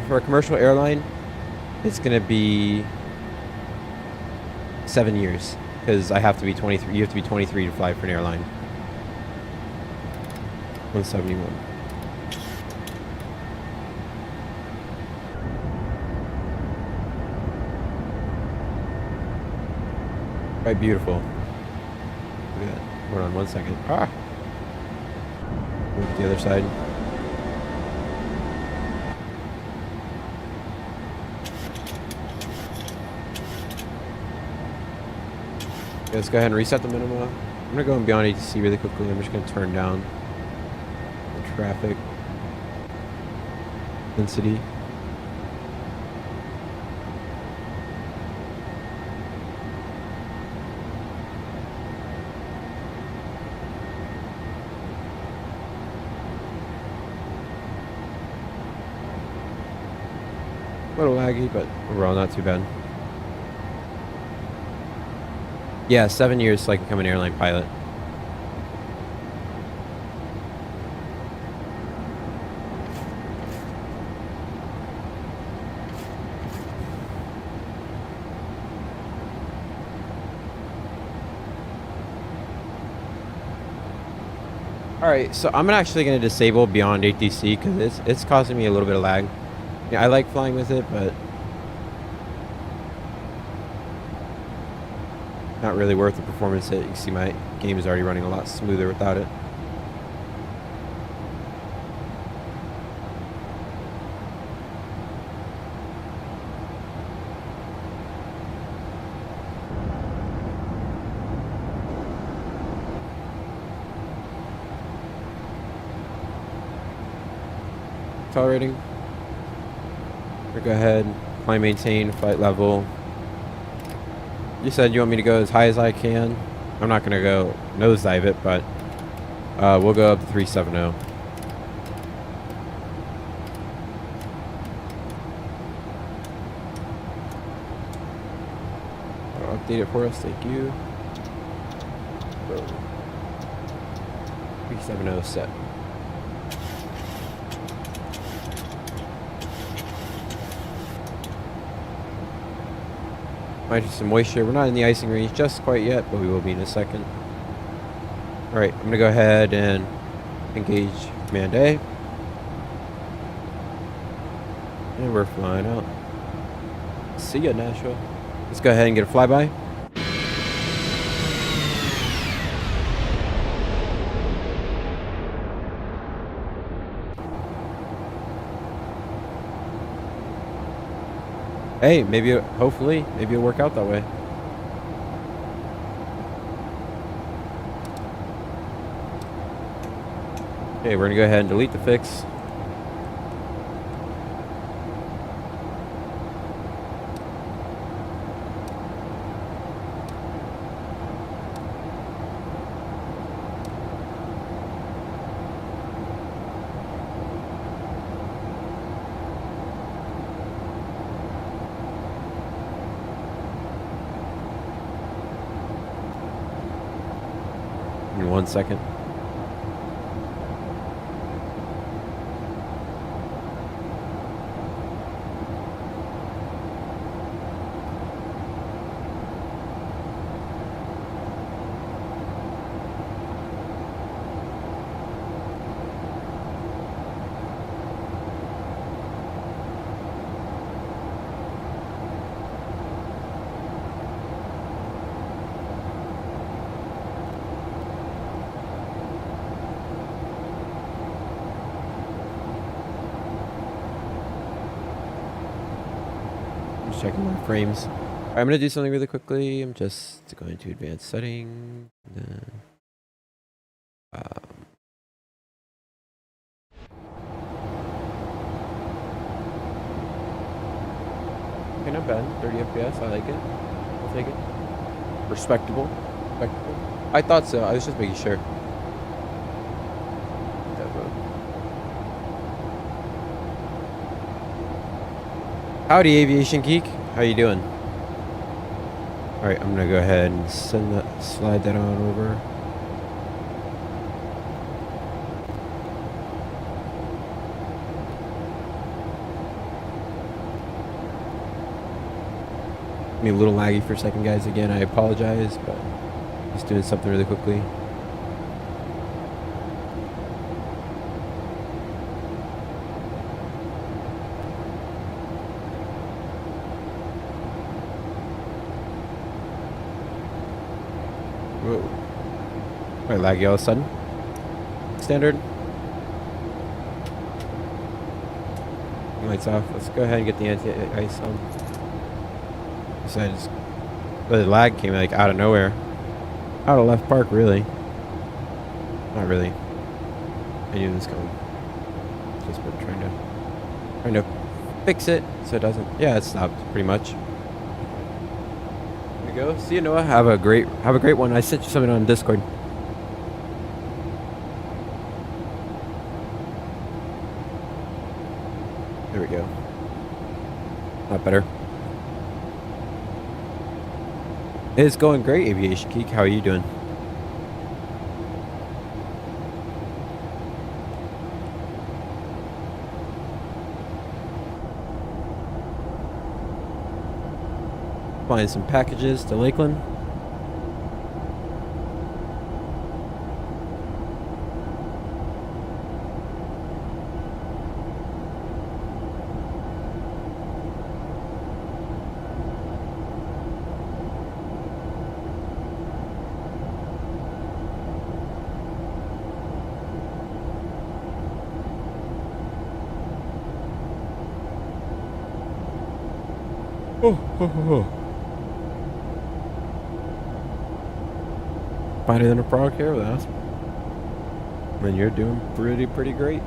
For a commercial airline, it's gonna be 7 years because I have to be 23. You have to be 23 to fly for an airline. 171. Right, beautiful. Look at that. Hold on 1 second. Ah. Move to the other side. Let's go ahead and reset the minima. I'm gonna go in beyond ATC really quickly. I'm just gonna turn down the traffic density. A little laggy, but overall not too bad. Yeah, 7 years so I can become an airline pilot. Alright, so I'm actually going to disable beyond ATC because it's causing me a little bit of lag. Yeah, I like flying with it, but not really worth the performance hit. You can see my game is already running a lot smoother without it. Tolerating. Go ahead, climb, maintain, flight level. You said you want me to go as high as I can. I'm not gonna go nosedive it, but we'll go up to 370. I'll update it for us, thank you. 370 set. Might do some moisture. We're not in the icing range just quite yet, but we will be in a second. Alright, I'm going to go ahead and engage Command A. And we're flying out. See ya, Nashville. Let's go ahead and get a flyby. Hey, maybe, hopefully, maybe it'll work out that way. Okay, we're gonna go ahead and delete the fix. In 1 second. Checking my frames. Alright, I'm gonna do something really quickly. I'm just going to advanced setting. Okay, not bad. 30 FPS. I like it. I'll take it. Respectable. Respectable. I thought so. I was just making sure. Howdy, Aviation Geek. How you doing? All right, I'm gonna go ahead and slide that on over. A little laggy for a second, guys. Again, I apologize, but just doing something really quickly. Whoa. Quite laggy all of a sudden. Standard. Lights off. Let's go ahead and get the anti-ice on. The lag came like out of nowhere, out of left park, really. Not really. I knew this coming. Just been trying to fix it so it doesn't. Yeah, it stopped pretty much. There we go. See you, Noah. Have a great one. I sent you something on Discord. There we go. Not better. It's going great, Aviation Geek. How are you doing? Flying some packages to Lakeland. Finer than a frog here with us. And you're doing pretty great.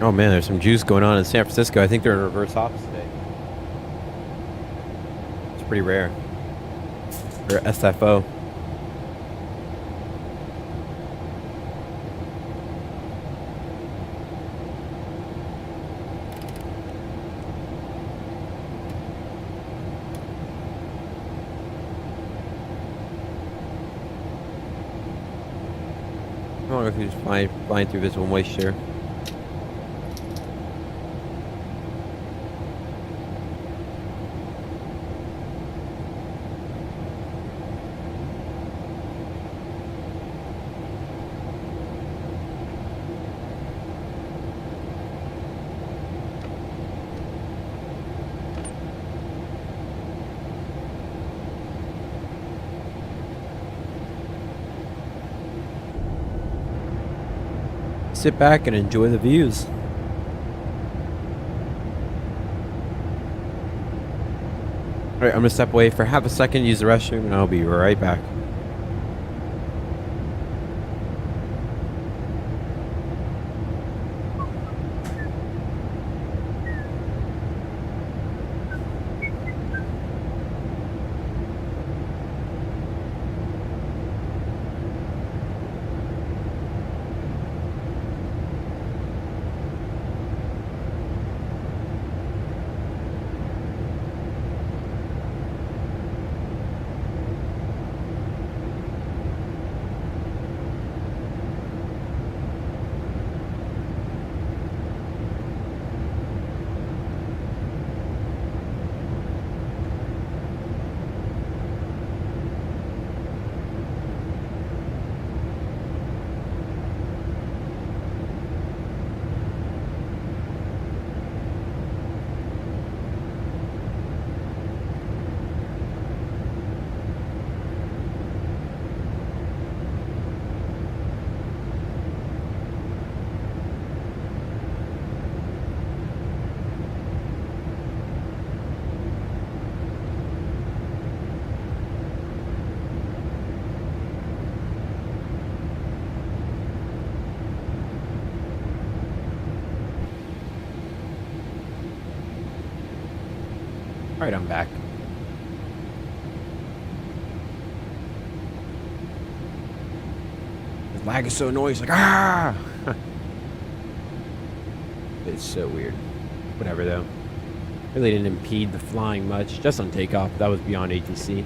Oh man, there's some juice going on in San Francisco. I think they're in reverse hops today. It's pretty rare. Or SFO. How long if you just flying through visible moisture? Sit back and enjoy the views. Alright, I'm gonna step away for half a second, use the restroom, and I'll be right back. Alright, I'm back. The lag is so annoying. It's like, ah! It's so weird. Whatever, though. Really didn't impede the flying much. Just on takeoff. That was beyond ATC.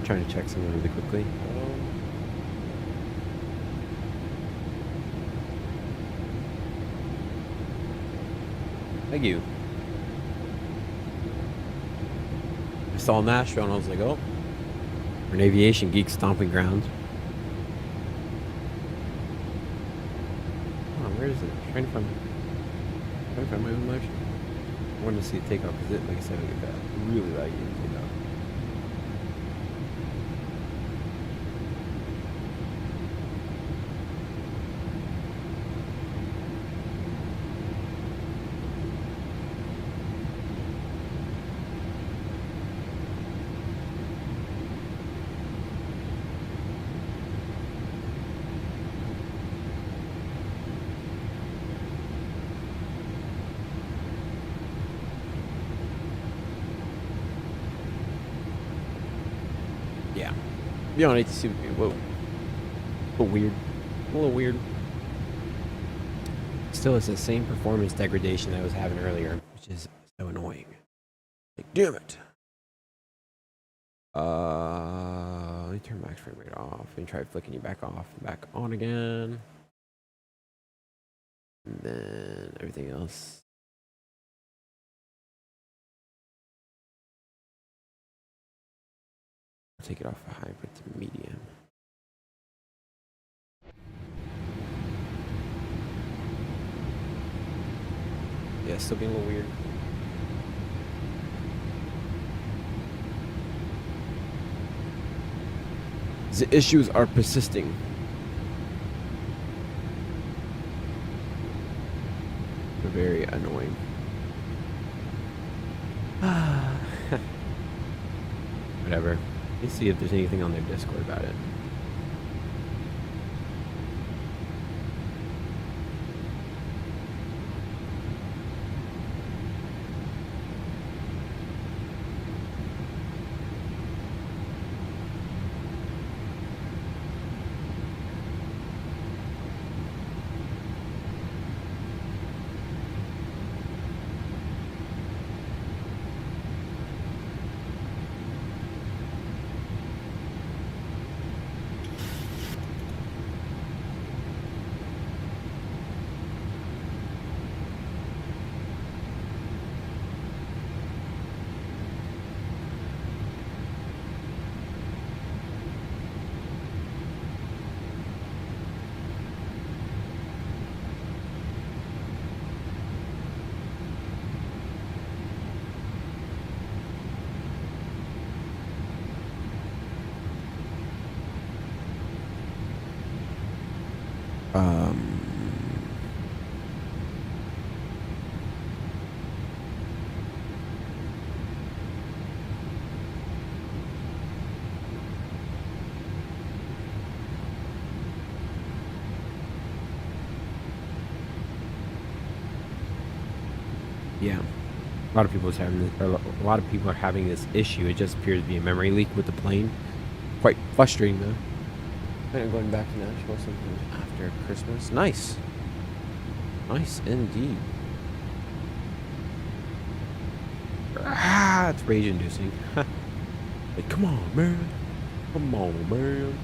Trying to check something really quickly. Thank you. I saw Nashville and I was like, oh, we're an aviation geek stomping grounds. Oh, where is it? I'm trying to find my own motion. I wanted to see it take off because it, like I said, I get that really laggy to take off. Yeah. Beyond ATC would be a little weird. A little weird. Still, it's the same performance degradation that I was having earlier, which is so annoying. Like, damn it. Let me turn max frame rate off and try flicking you back off and back on again. And then everything else. Take it off of high, put it to medium. Yeah, still being a little weird. The issues are persisting. They're very annoying. Whatever. Let's see if there's anything on their Discord about it. Yeah, a lot of people are having this issue. It just appears to be a memory leak with the plane. Quite frustrating though. I'm going back to Nashville sometime after Christmas. Nice, nice indeed. Ah, it's rage-inducing. Like, come on, man. Come on, man.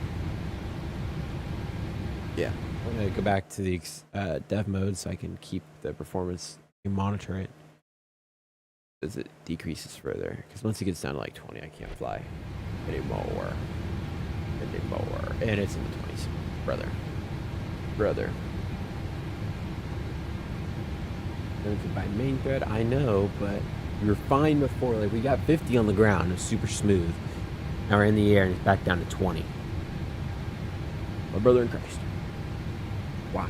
Yeah, I'm gonna go back to the dev mode so I can keep the performance and monitor it as it decreases further. Because once it gets down to like 20, I can't fly anymore. And it's in the 20s, brother. Limited by main thread, I know, but we were fine before. Like, we got 50 on the ground. It was super smooth. Now we're in the air and it's back down to 20. My brother in Christ. Why?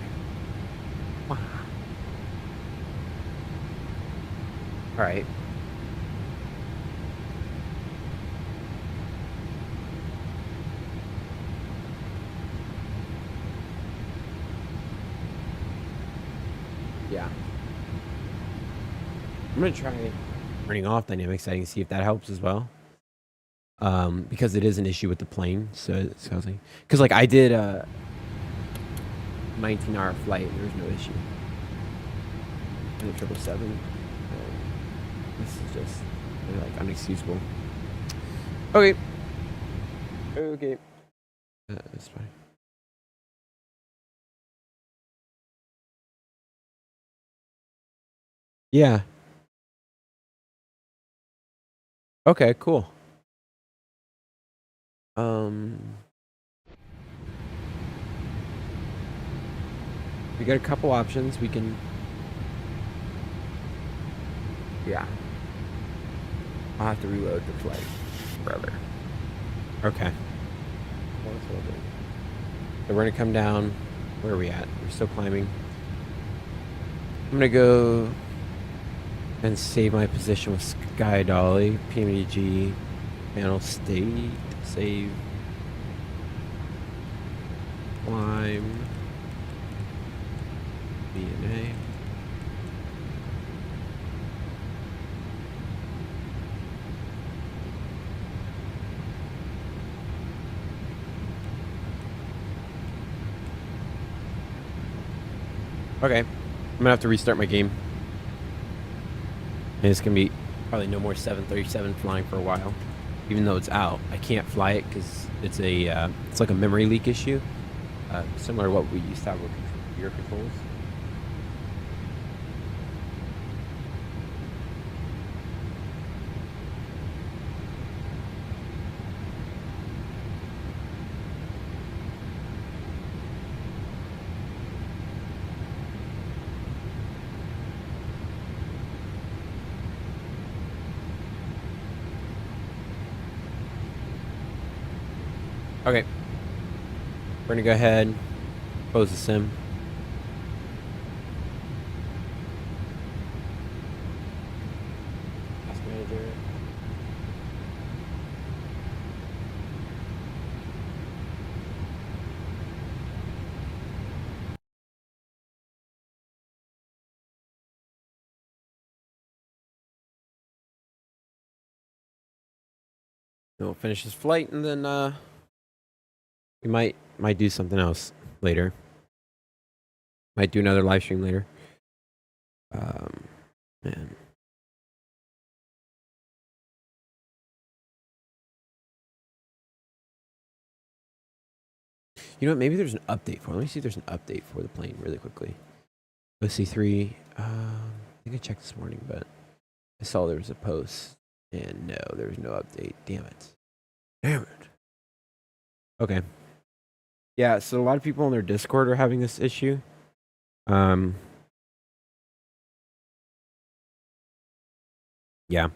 Why? Alright. Yeah. I'm gonna try turning off dynamic settings, see if that helps as well. Because it is an issue with the plane, so it's causing. Because like I did a 19-hour flight, and there was no issue. And the 777. This is just really, like unexcusable. Okay. Okay. That's fine. Yeah. Okay, cool. We got a couple options. We can. Yeah. I'll have to reload the flight, brother. Okay. Well, that's what I'll do. So we're gonna come down. Where are we at? We're still climbing. I'm gonna go and save my position with Sky Dolly, PMDG, panel state, save, climb, DNA. Okay, I'm gonna have to restart my game. And it's gonna be probably no more 737 flying for a while, even though it's out. I can't fly it because it's a it's like a memory leak issue, similar to what we used to have with your controls. Okay, we're gonna go ahead, close the sim. Task manager. We'll finish this flight and then we might do something else later. Might do another live stream later. Man. You know what? Maybe there's an update for it. Let me see if there's an update for the plane really quickly. OC3. I think I checked this morning, but I saw there was a post. And no, there was no update. Damn it. Damn it. Okay. Yeah, so a lot of people on their Discord are having this issue. Yeah.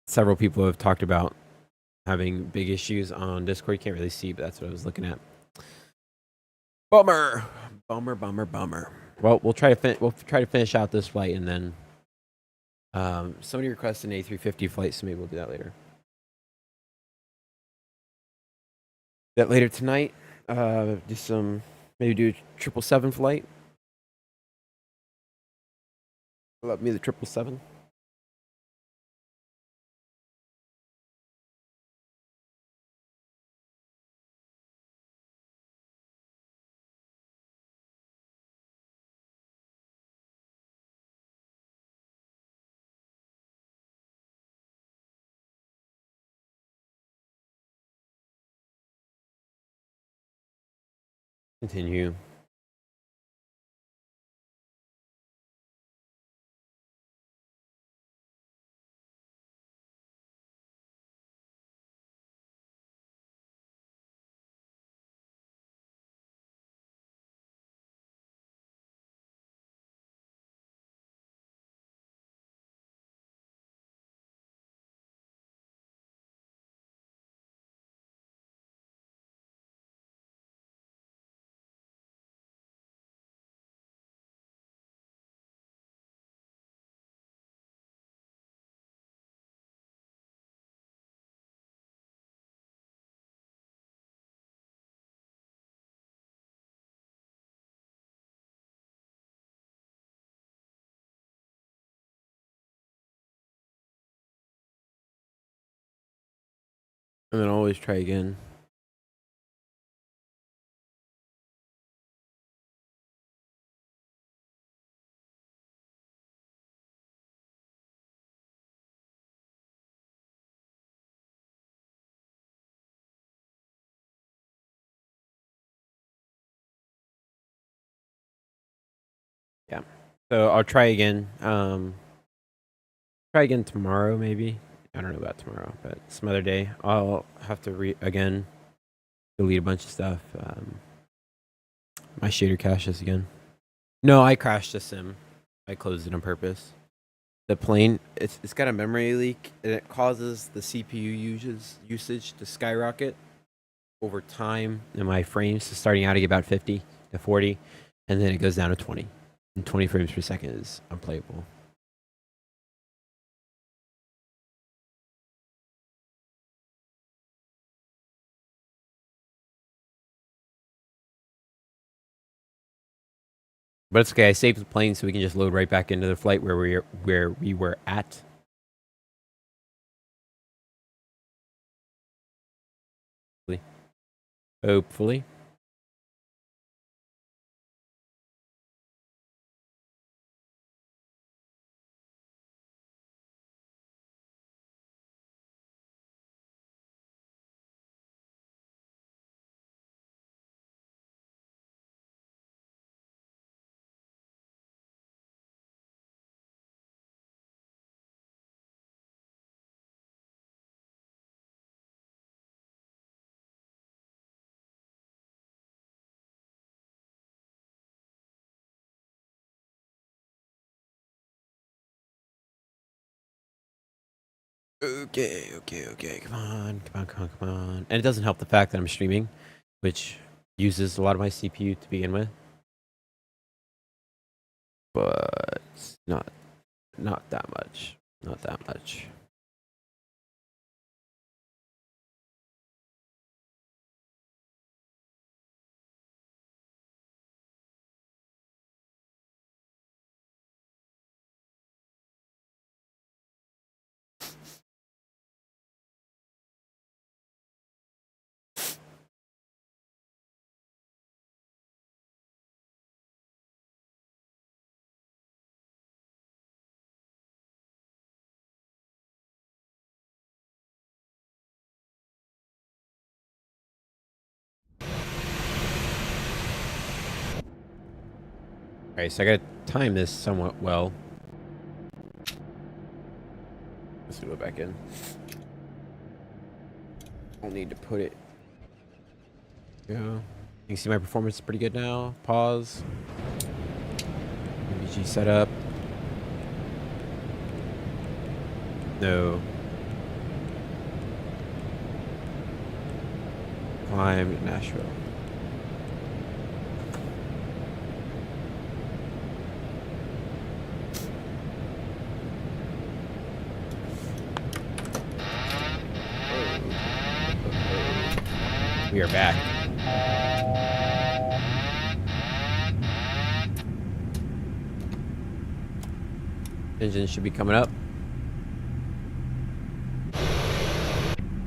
Several people have talked about having big issues on Discord. You can't really see, but that's what I was looking at. Bummer. Well, we'll try to finish out this flight, and then somebody requested an A350 flight, so maybe we'll do that later. Later tonight. Maybe do a 777 flight. Love me the 777. Continue. And then always try again. Yeah. So I'll try again. Try again tomorrow, maybe. I don't know about tomorrow, but some other day. I'll have to again delete a bunch of stuff. My shader caches again. No, I crashed the sim. I closed it on purpose. The plane, it's got a memory leak, and it causes the CPU usage to skyrocket over time, and my frames starting out at about 50 to 40, and then it goes down to 20. And 20 frames per second is unplayable. But it's okay. I saved the plane so we can just load right back into the flight where we were at. Hopefully. Okay. Come on. And it doesn't help the fact that I'm streaming, which uses a lot of my CPU to begin with. But not that much. Not that much. Alright, so I gotta time this somewhat well. Let's go back in. I'll need to put it. Go. You can see my performance is pretty good now. Pause. PMDG setup. No. Climb Nashville. We are back. Engine should be coming up.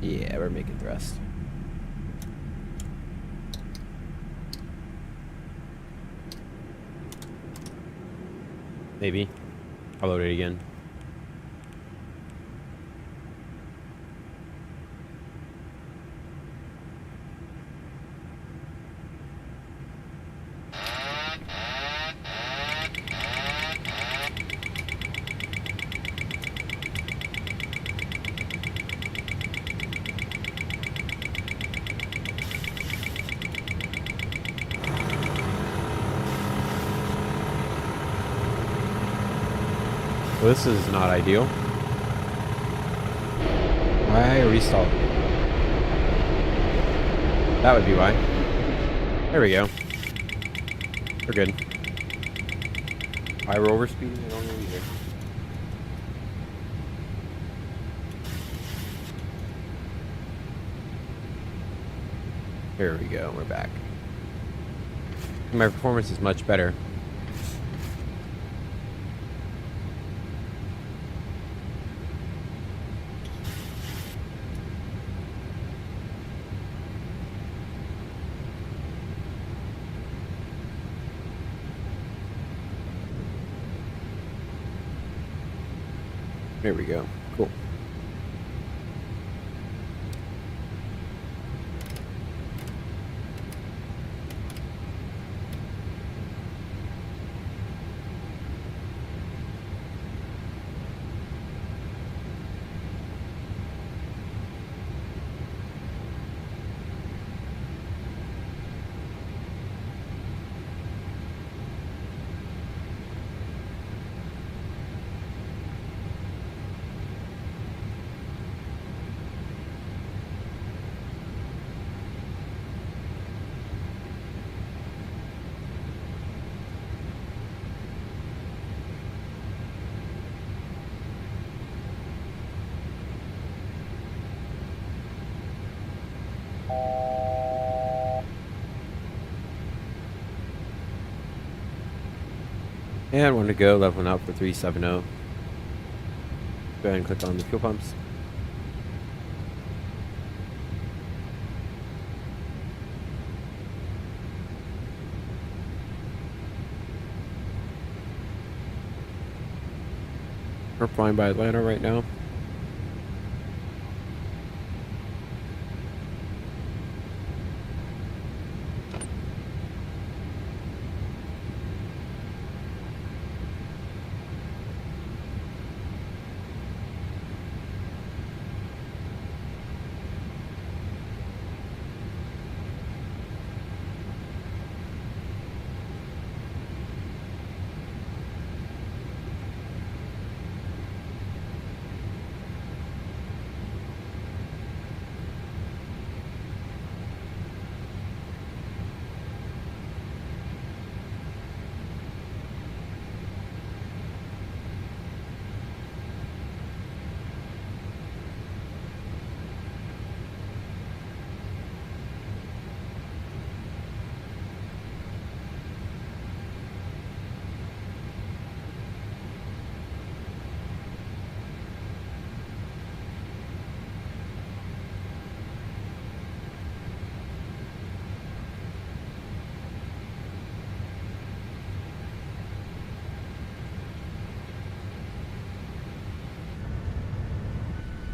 Yeah, we're making thrust. Maybe. I'll load it again. Well, this is not ideal. Why are we stalled? That would be why. There we go. We're good. Why we're overspeeding, I don't know either. Here we go, we're back. My performance is much better. There we go. Cool. And one to go, leveling out for 370. Go ahead and click on the fuel pumps. We're flying by Atlanta right now.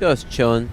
Just chilling.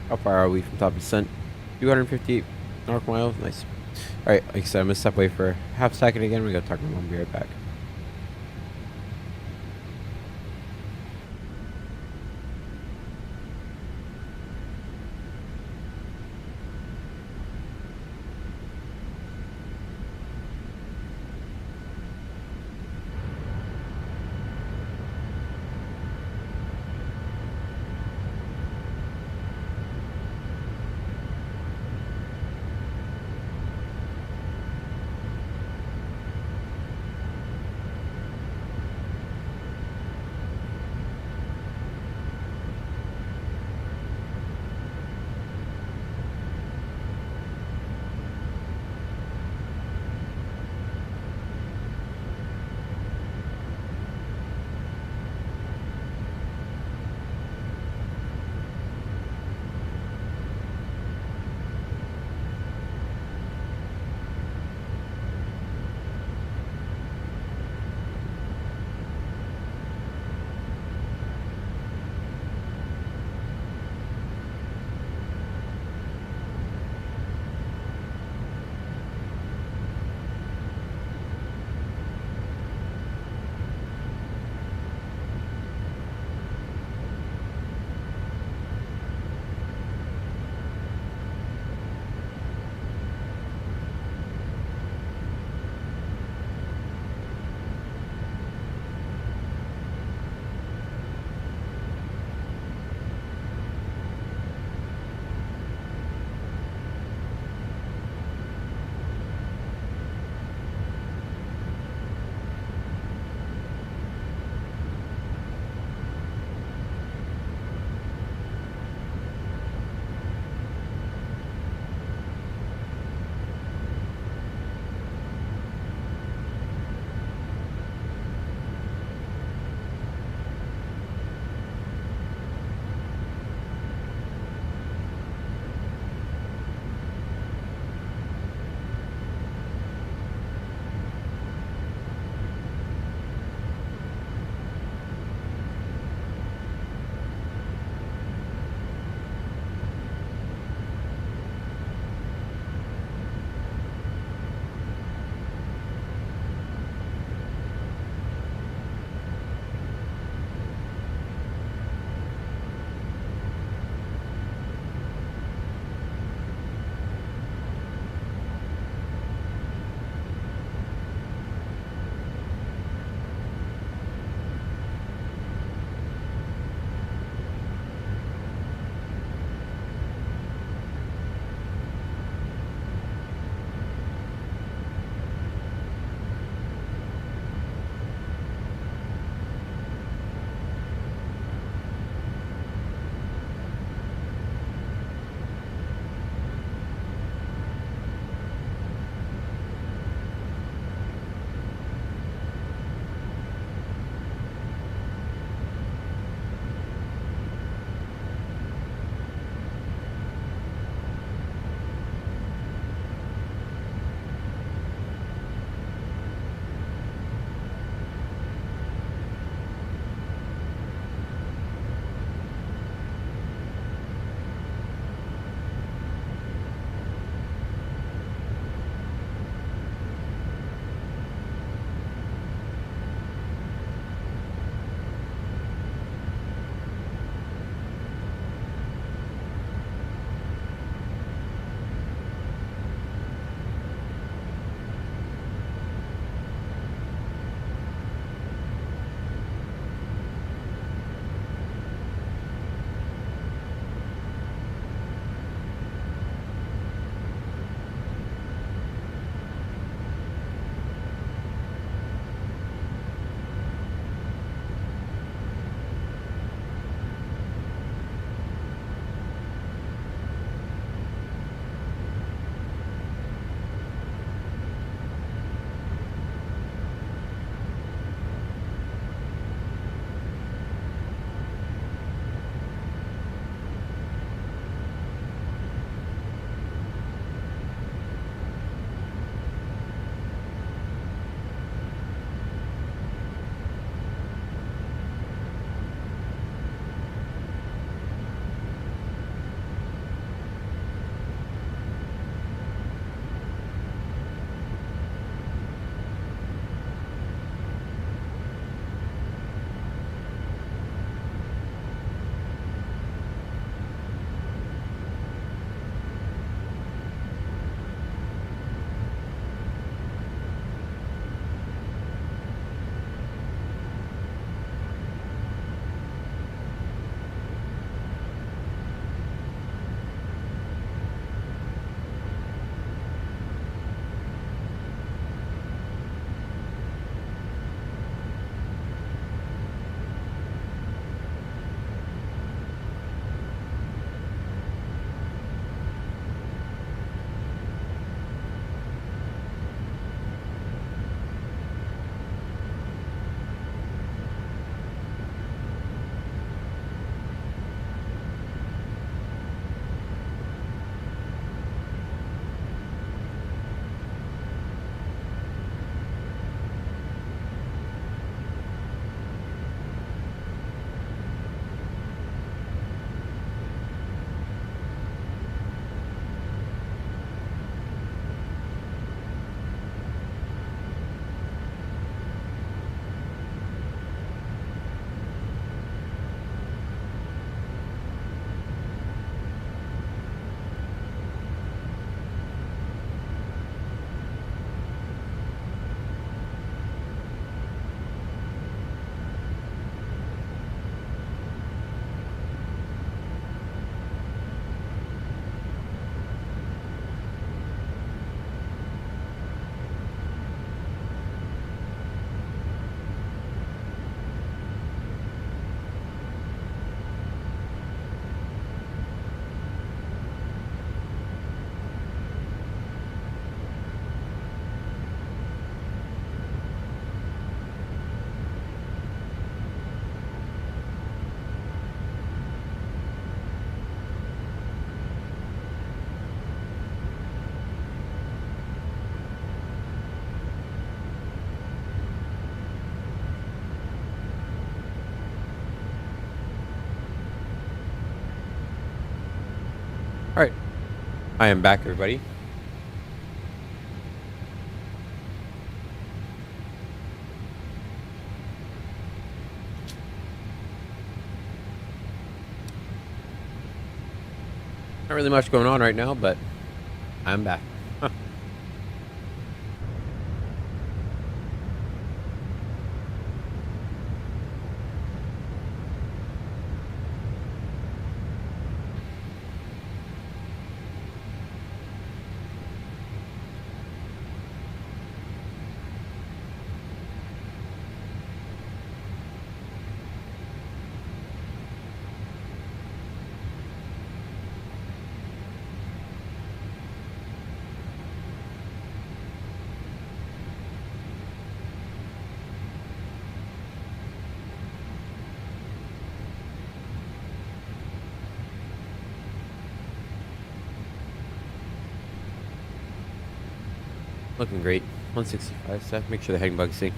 How far are we from top of descent? 258 nautical miles. Nice. Alright, like I said, I'm going to step away for half a second again. We're going to talk to my mom. Be right back. I am back, everybody. Not really much going on right now, but I'm back. Looking great. 165 stuff. Make sure the heading bug's sync.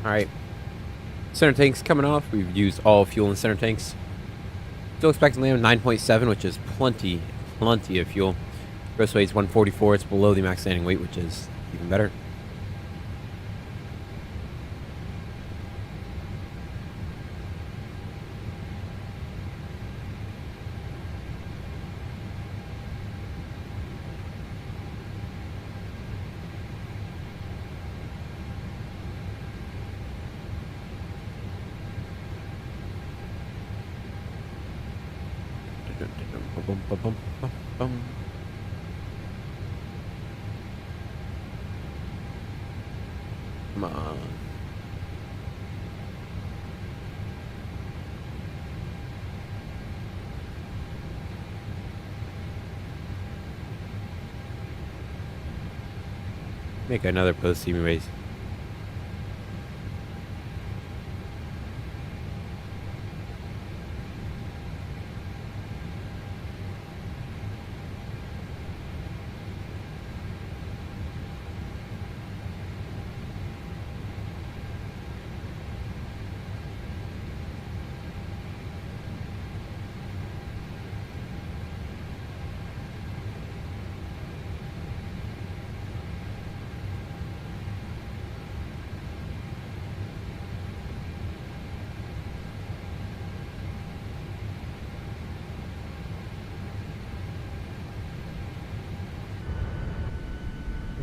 All right. Center tanks coming off. We've used all fuel in center tanks. Still expecting to land 9.7, which is plenty of fuel. Gross weight is 144. It's below the max landing weight, which is even better. Come on. Make another post-seam race.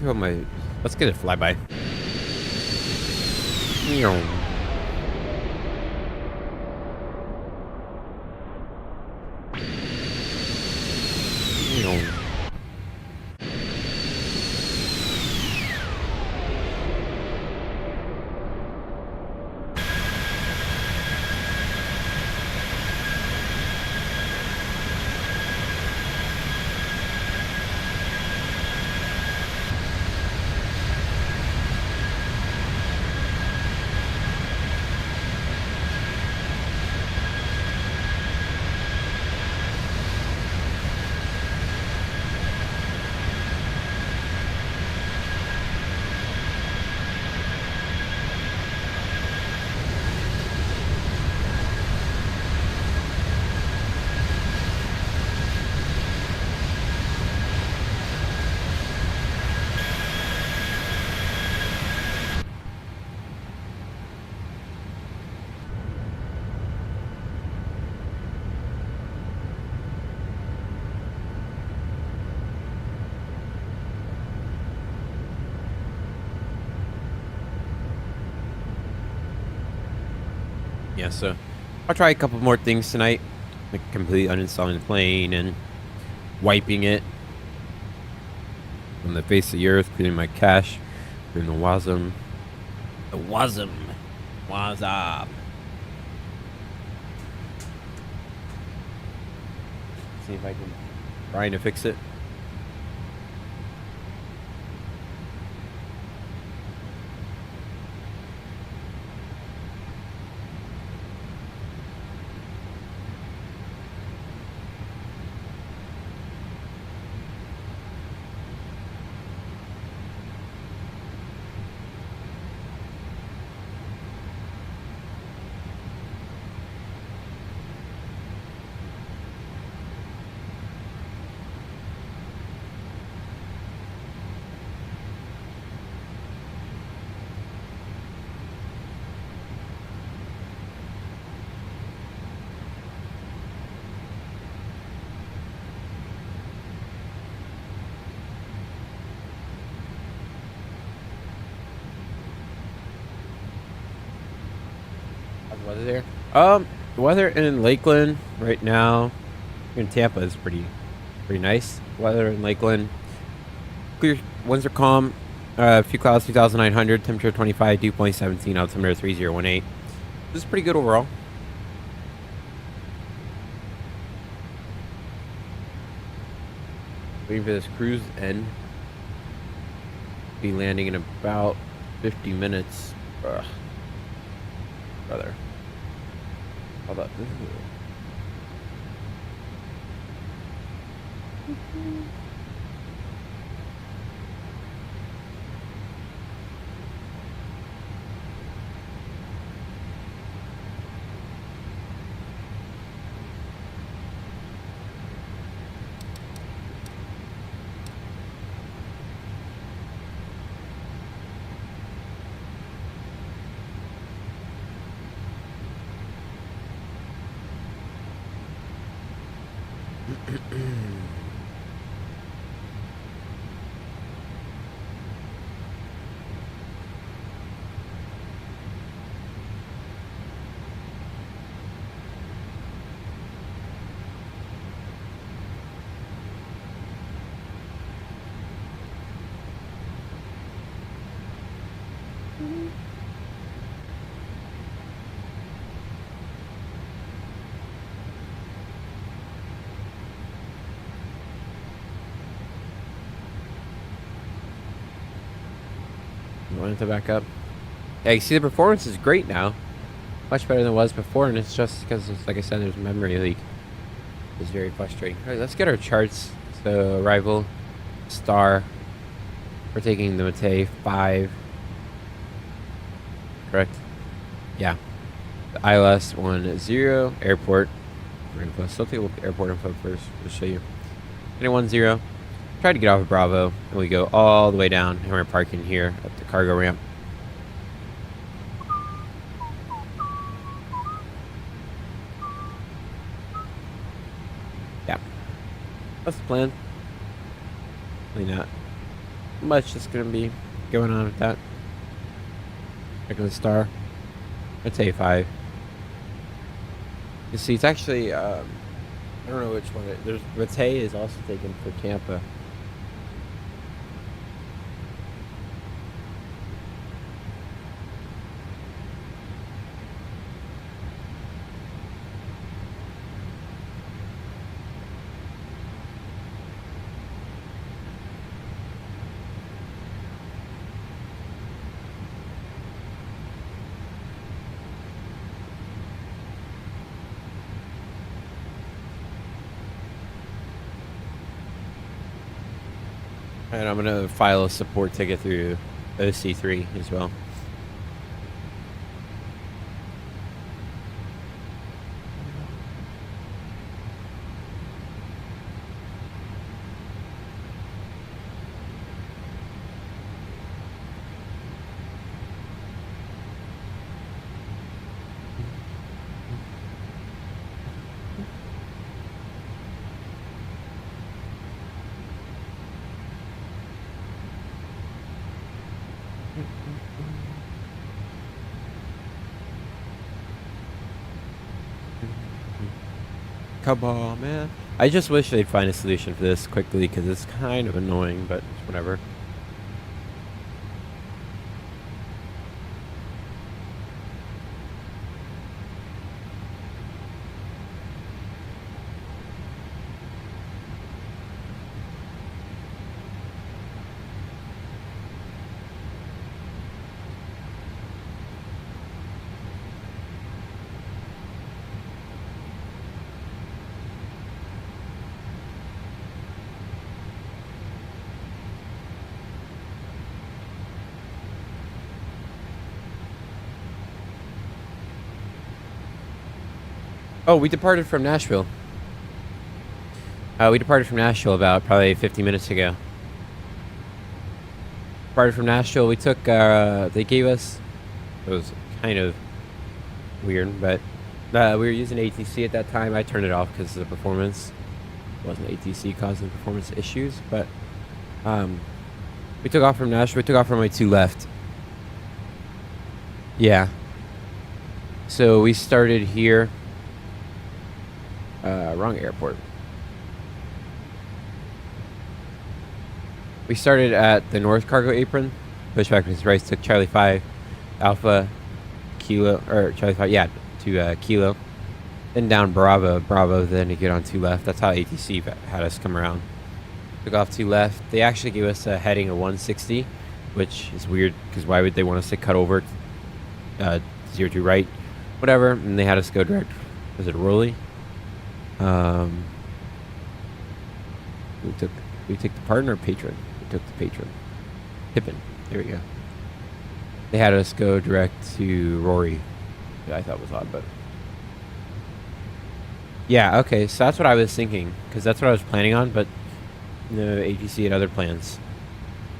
Oh my, let's get a flyby. Yeah, so I'll try a couple more things tonight, like completely uninstalling the plane and wiping it from the face of the earth, cleaning my cache, doing the WASM. The WASM. WASM. See if I can try to fix it. weather there. The weather in Lakeland right now, in Tampa, is pretty nice. Weather in Lakeland, clear, winds are calm. A few clouds, 2,900, temperature 25, dew point 17, altimeter 3018. This is pretty good overall. Waiting for this cruise to end. Be landing in about 50 minutes. Ugh. Brother. How about this? Wanted to back up. Yeah, you see the performance is great now. Much better than it was before, and it's just because, like I said, there's a memory leak. It's very frustrating. Alright, let's get our charts. So, arrival, star. We're taking the Matei 5. Correct? Yeah. The ILS 10, airport. We're going to still take a look at airport info first. We'll show you. 10. Tried to get off of Bravo, and we go all the way down, and we're parking here at the cargo ramp. Yeah, that's the plan. Really not much that's gonna be going on with that. Back on the star. It's A5. You see, it's actually I don't know which one. There's Matei is also taken for Tampa. And I'm going to file a support ticket through OC3 as well. Come on, man. I just wish they'd find a solution for this quickly, because it's kind of annoying, but whatever. Oh, we departed from Nashville. We departed from Nashville about probably 50 minutes ago. Departed from Nashville. We took, they gave us, it was kind of weird, but we were using ATC at that time. I turned it off because of the performance. It wasn't ATC causing performance issues, but we took off from Nashville. We took off from runway 2 left. Yeah. So we started here. Wrong airport. We started at the north cargo apron. Pushback was right. Took Charlie 5, Alpha, Kilo, or Charlie 5, yeah, to Kilo. Then down Bravo, then to get on 2 left. That's how ATC had us come around. Took off 2 left. They actually gave us a heading of 160, which is weird because why would they want us to cut over 02 right? Whatever. And they had us go direct. Was it Rolly? We took the partner or patron? We took the patron. Pippin. There we go. They had us go direct to Rory. I thought was odd, but yeah, okay, so that's what I was thinking, because that's what I was planning on, but no, ATC had other plans.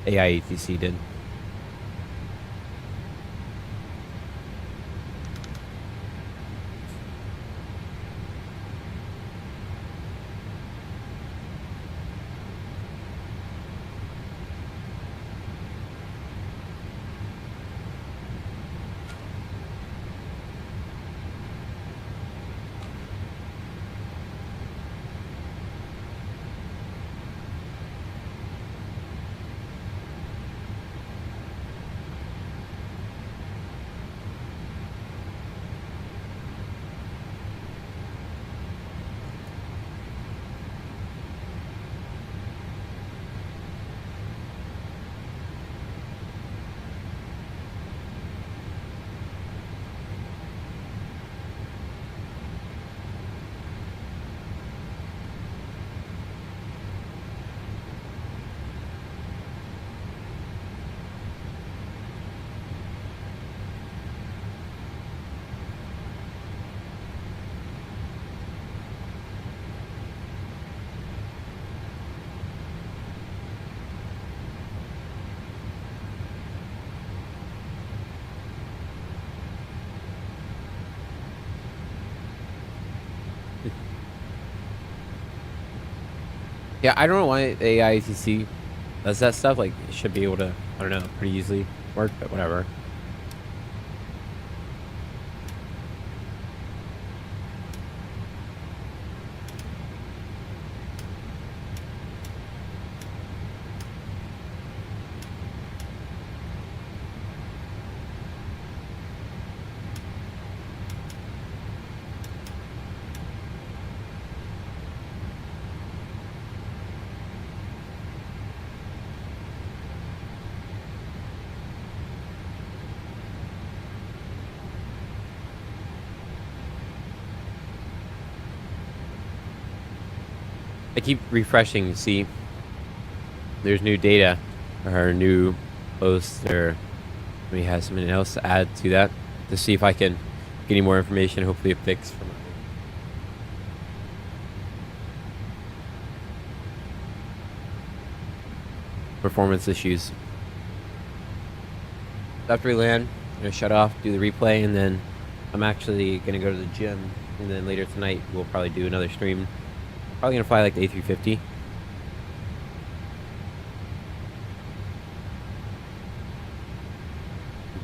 AI ATC did. Yeah, I don't know why AITC does that stuff. Like, it should be able to, I don't know, pretty easily work, but whatever. I keep refreshing to see there's new data or new posts or maybe has something else to add to that to see if I can get any more information, hopefully a fix from performance issues. After we land, I'm going to shut off, do the replay, and then I'm actually going to go to the gym, and then later tonight we'll probably do another stream. Probably gonna fly like the A350.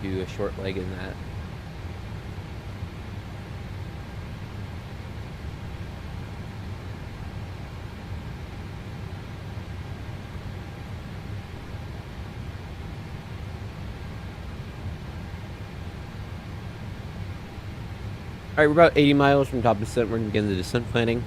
Do a short leg in that. Alright, we're about 80 miles from top descent. We're gonna begin the descent planning.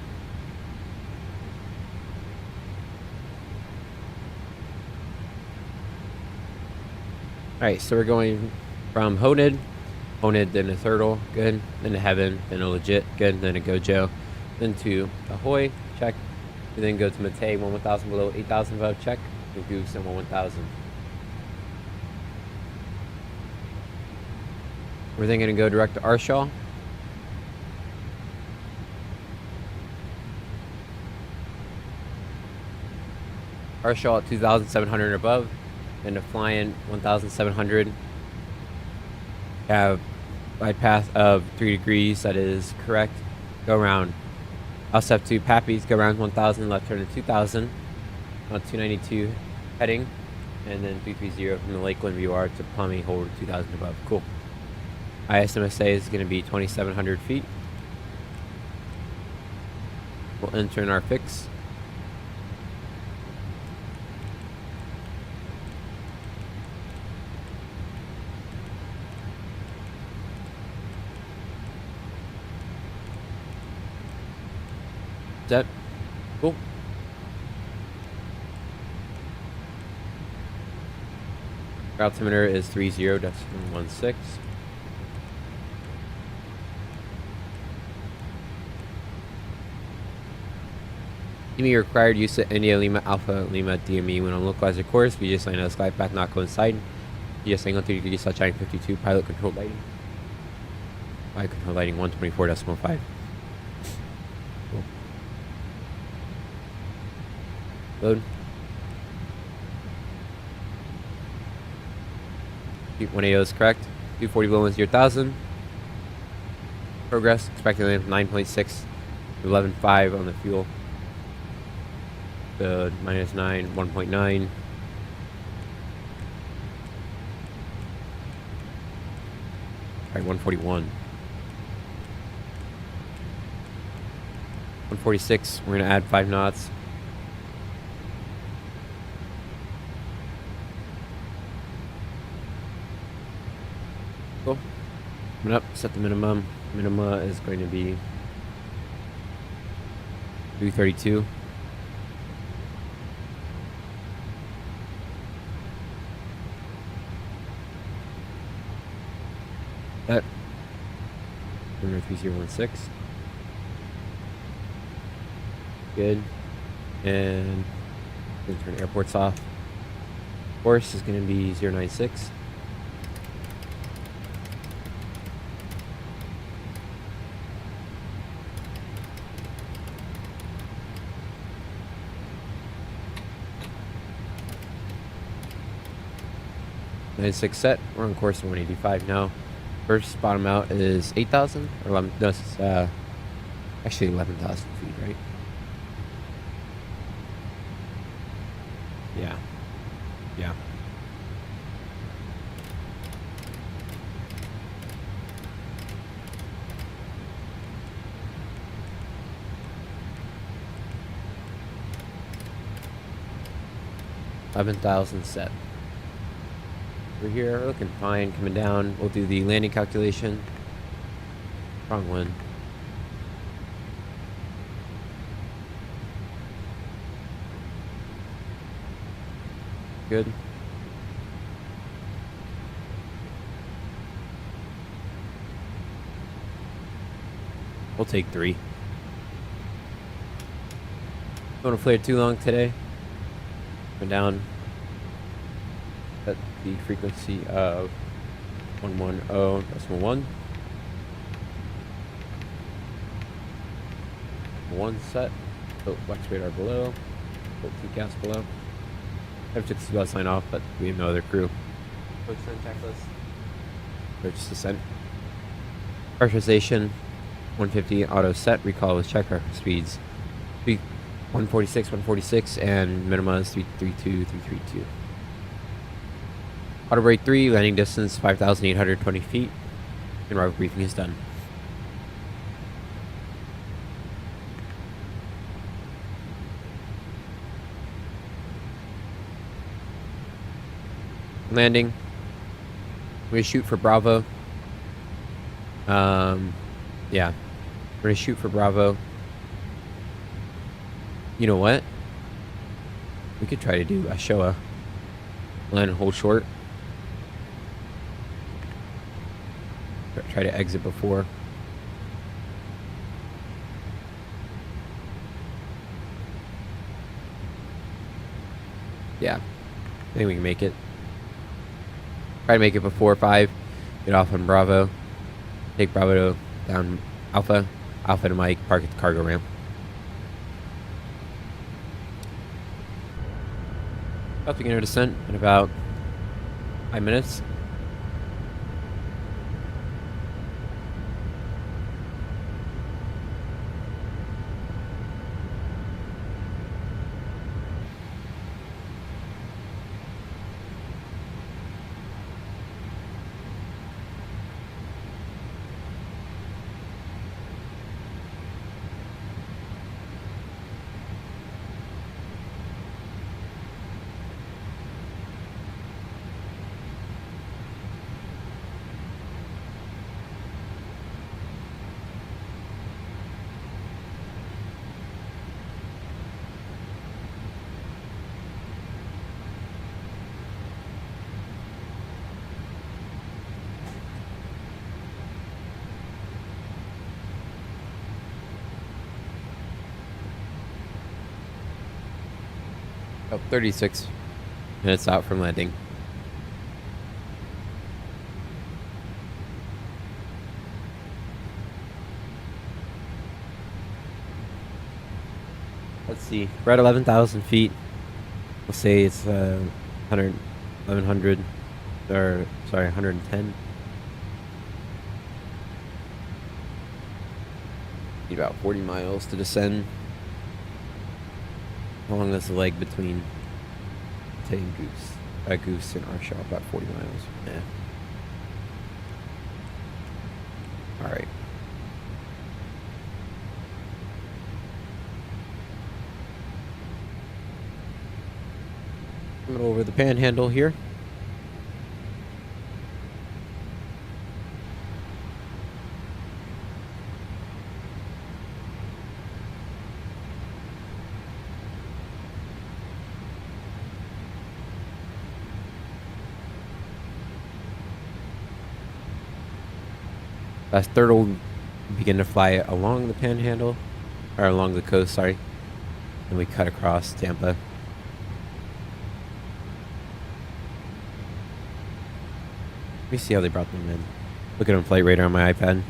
Alright, so we're going from Honed, then a Turtle, good, then a Heaven, then a Legit, good, then a Gojo, then to Ahoy, check, and then go to Matei, 1,000 below 8,000 above, check, and Goose and 1,000. We're then going to go direct to Arshaw. Arshaw at 2,700 above. And to fly in 1,700, have glide path of 3 degrees, that is correct. Go around. Also have 2 Pappies, go around 1,000, left turn to 2,000, on 292 heading, and then 330 from the Lakeland VOR to Plummy, hold 2,000 above. Cool. ISMSA is going to be 2,700 feet. We'll enter in our fix. Set. Cool. Our altimeter is 30.16. DME required use of India Lima Alpha Lima DME when on localizer course. VGS line us glide path not coincide. VGS angle 30 degrees south shining 52. Pilot control lighting. Pilot control lighting 124.5. Cool. Load. 180 is correct. 240 below 0,000. Progress. Expected land 9.6. 11.5 on the fuel. The -9, 1.9. Alright, 141. 146. We're gonna add 5 knots. Cool. Coming up, set the minimum. Minima is going to be 332. That 3016. Good. And going to turn airports off. Course is going to be 096. Six set. We're on course 185 now. First bottom out is 8,000 or 11. No, it's actually 11,000 feet, right? Yeah. Yeah. $11,000 set. We're here, looking fine, coming down. We'll do the landing calculation. Wrong one. Good. We'll take 3. Don't want to flare too long today. Coming down. At the frequency of 110.1. 1 set. Tilt flex radar below. Tilt TCAS below. I took the seatbelt sign off, but we have no other crew. Approach descent checklist. Approach descent. Pressurization 150 auto set. Recall with checker speeds 146, and minima is 332, 332. Auto brake 3, landing distance 5,820 feet, and arrival briefing is done. Landing. We're gonna shoot for Bravo. Yeah, we're gonna shoot for Bravo. You know what? We could try to do a Showa. Land and hold short. Try to exit before. Yeah, I think we can make it. Try to make it before 5. Get off on Bravo. Take Bravo down Alpha. Alpha to Mike. Park at the cargo ramp. About to begin our descent in about 5 minutes. Oh, 36 minutes out from landing. Let's see. We're at 11,000 feet. We'll say it's 1100, or sorry, 110. Need about 40 miles to descend. How long is the leg between Tay and Goose and our shop? About 40 miles. Yeah. All right. Coming over the panhandle here. Last third will begin to fly along the panhandle, or along the coast, sorry. And we cut across Tampa. Let me see how they brought them in. Look at them flight radar on my iPad.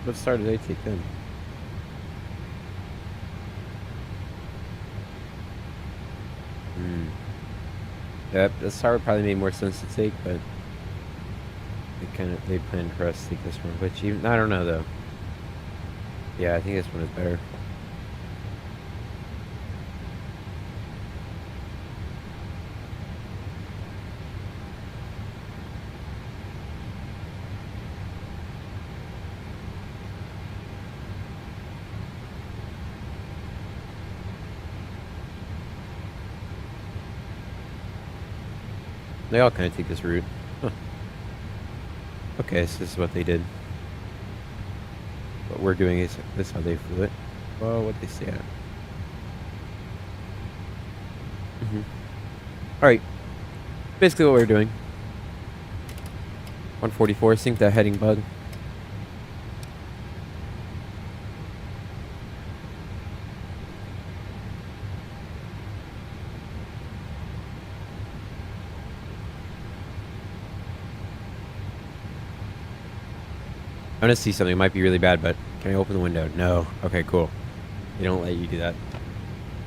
What star did they take then? Yep, the star would probably make more sense to take, but they planned for us to take this one, which even I don't know though. Yeah, I think this one is better. They all kind of take this route. Huh. Okay, so this is what they did. What we're doing is this is how they flew it. Well, what they say at. Alright. Basically what we're doing. 144, sync that heading bug. I'm gonna see something. It might be really bad, but can I open the window? No. Okay, cool. They don't let you do that.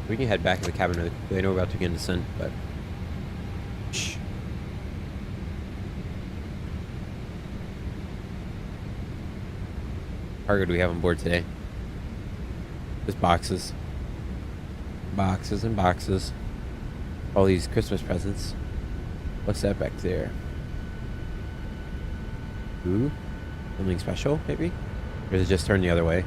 We can head back to the cabin really quickly. I know we're about to begin descent, but shh. Cargo do we have on board today? Just boxes. Boxes and boxes. All these Christmas presents. What's that back there? Ooh. Something special, maybe? Or is it just turn the other way?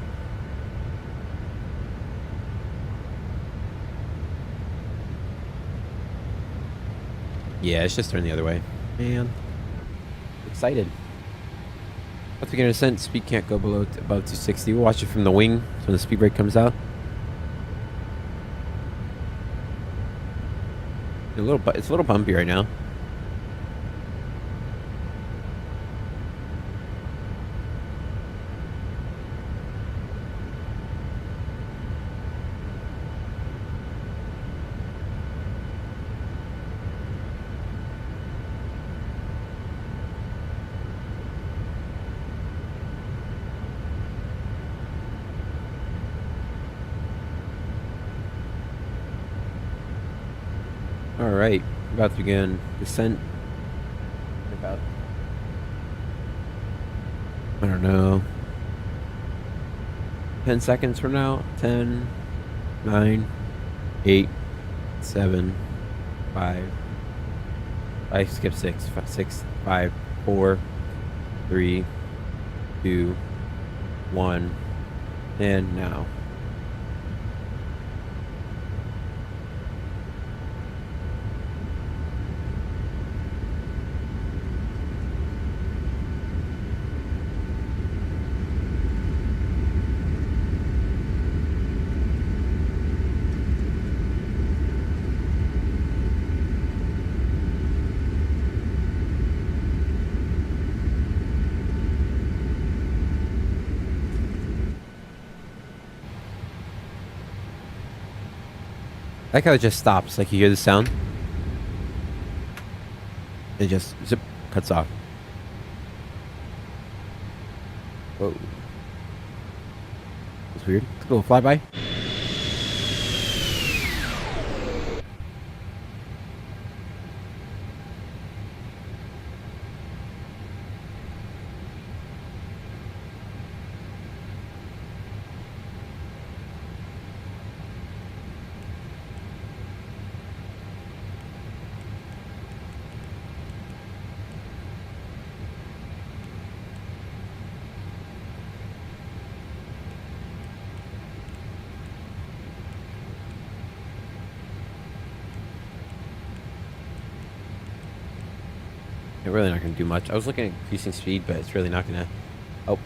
Yeah, it's just turn the other way. Man. Excited. Once we get a descent, speed can't go below above 260. We'll watch it from the wing when the speed brake comes out. It's a little bumpy right now. Alright, about to begin descent. About, I don't know, 10 seconds from now. 10, 9, 8, 7, 5. I skipped 6, 5, 4, 3, 2, 1, And now. I like how it just stops, like you hear the sound. It just zip cuts off. Whoa. That's weird. It's a little flyby. They're really not going to do much. I was looking at increasing speed, but it's really not going to help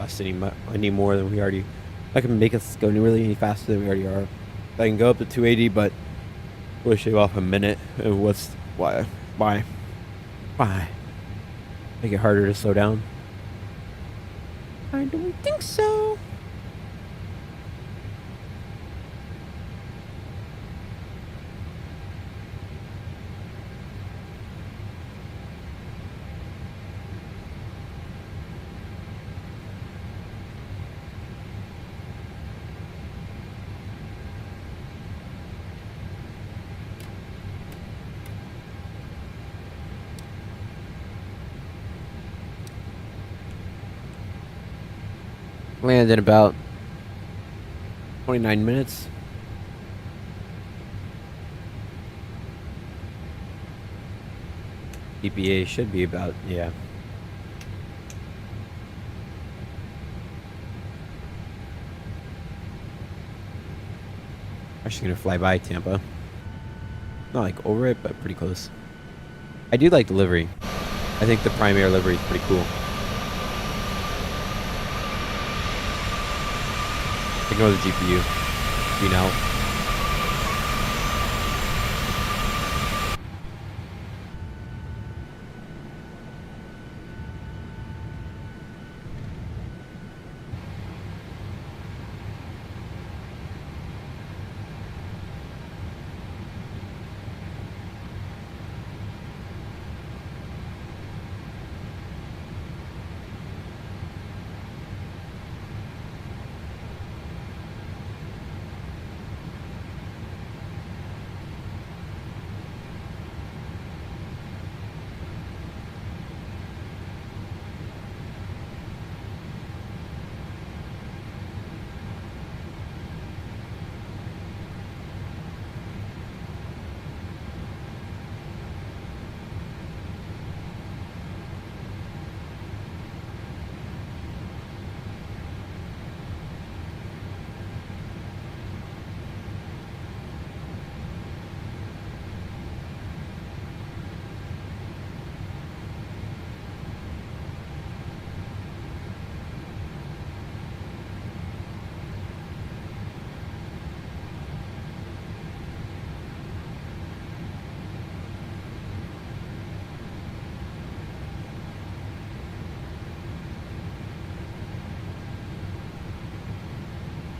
us any more than we already. I can make us go really any faster than we already are. I can go up to 280, but we'll shave off a minute. Why? Make it harder to slow down? I don't think so. Land in about 29 minutes. EPA should be about, yeah. Actually gonna fly by Tampa. Not like over it, but pretty close. I do like the livery. I think the Prime Air livery is pretty cool. Ignore the GPU. Green out.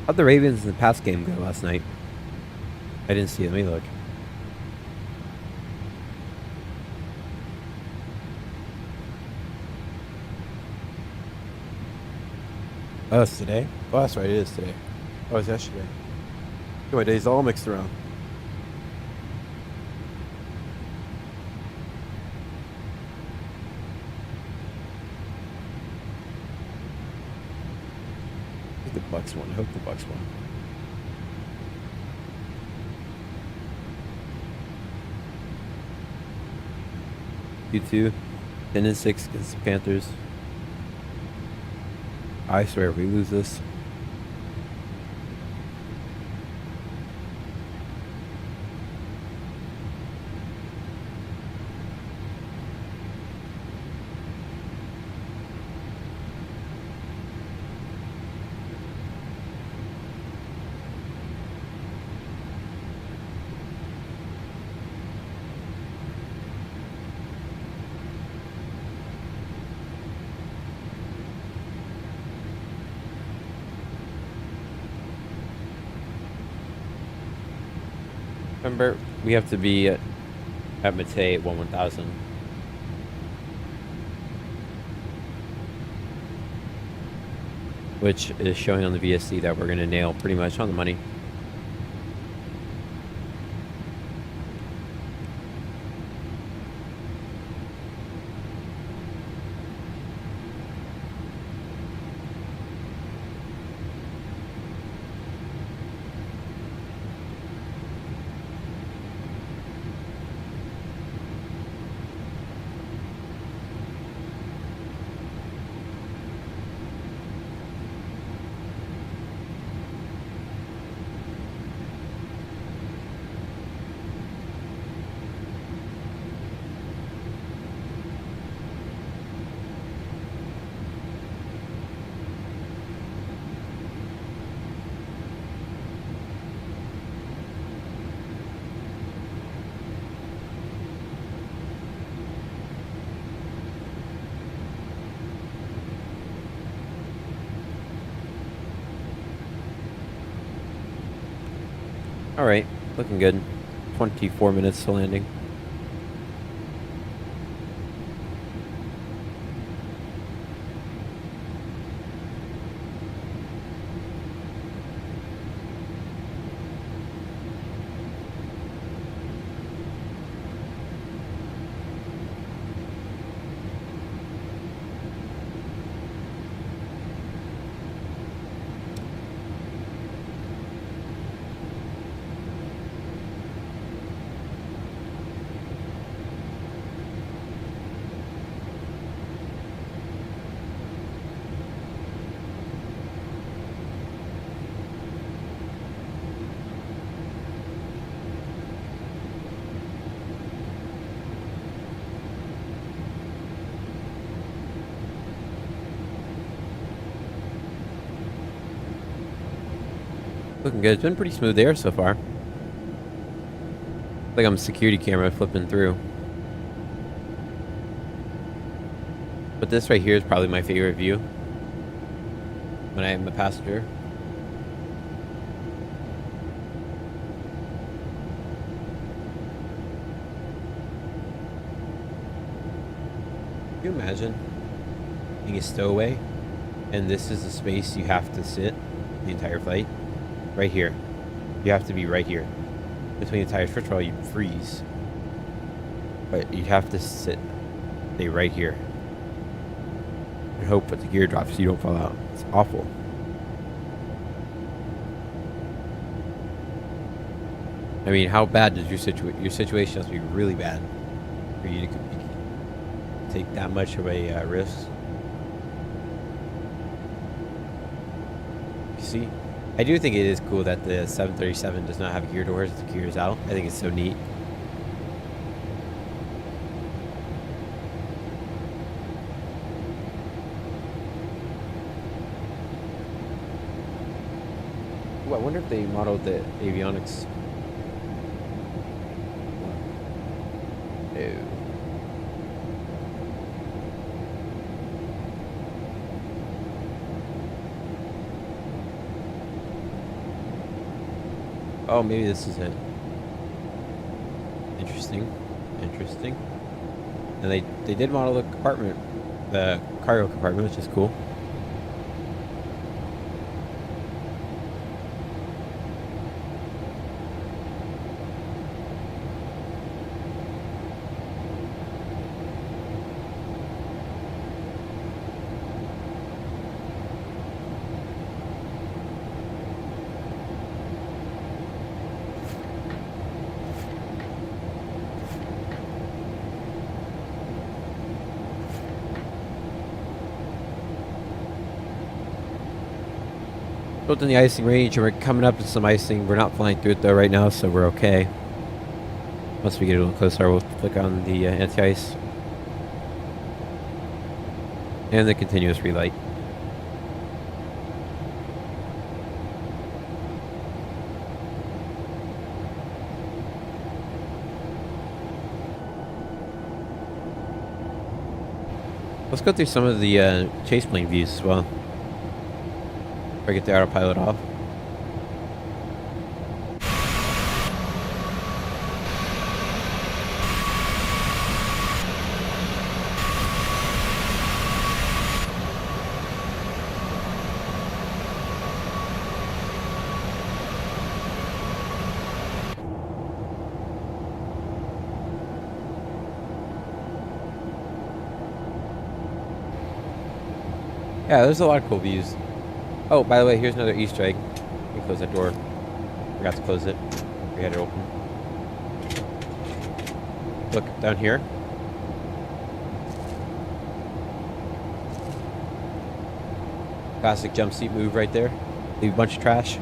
How'd the Ravens in the past game go last night? I didn't see it. Let me look. Oh, it's today? Oh, that's right. It is today. Oh, it's yesterday. My days all mixed around. The Bucks won. I hope the Bucks won. You 2, 10-6 against the Panthers. I swear if we lose this. Remember, we have to be at Matei at 1,000. Which is showing on the VSC that we're going to nail pretty much on the money. Alright, looking good. 24 minutes to landing. Looking good. It's been pretty smooth air so far. Like I'm a security camera flipping through. But this right here is probably my favorite view when I am a passenger. Can you imagine being a stowaway and this is the space you have to sit the entire flight? Right here. You have to be right here. Between the tires. First of all, you'd freeze. But you'd have to stay right here. And hope that the gear drops so you don't fall out. It's awful. I mean, how bad does your situation has to be really bad for you to take that much of a risk? You see? I do think it is cool that the 737 does not have gear doors. The gear is out. I think it's so neat. Ooh, I wonder if they modeled the avionics. No. Oh, maybe this is it. Interesting. Interesting. And they did model the compartment, the cargo compartment, which is cool. Built in the icing range, and we're coming up to some icing. We're not flying through it though right now, so we're okay. Once we get a little closer, we'll click on the anti-ice and the continuous relight. Let's go through some of the chase plane views as well. Before I get the autopilot off. Yeah, there's a lot of cool views. Oh, by the way, here's another Easter egg. Let me close that door. Forgot to close it. We had it open. Look, down here. Classic jump seat move right there. Leave a bunch of trash.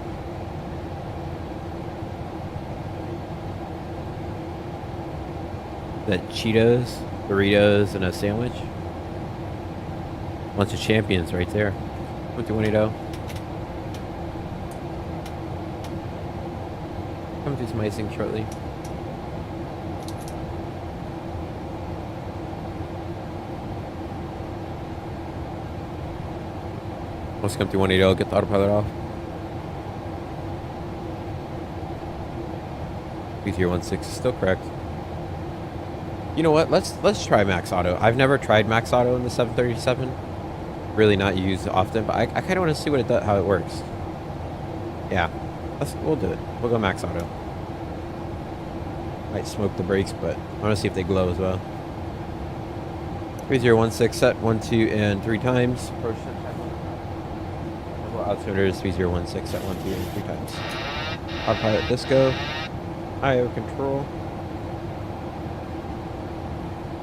That Cheetos, Doritos, and a sandwich. Bunch of champions right there. 2180. Come do some icing shortly. Let's come through 180, get the autopilot off. 3016 is still correct. You know what? Let's try Max Auto. I've never tried Max Auto in the 737. Really not used often, but I kind of want to see what it does, how it works. Yeah, we'll do it. We'll go Max Auto. Might smoke the brakes, but I want to see if they glow as well. 3016 set 1, 2, and 3 times. Approach set altimeters 3016 set 1, 2, and 3 times. Autopilot disco. IO control.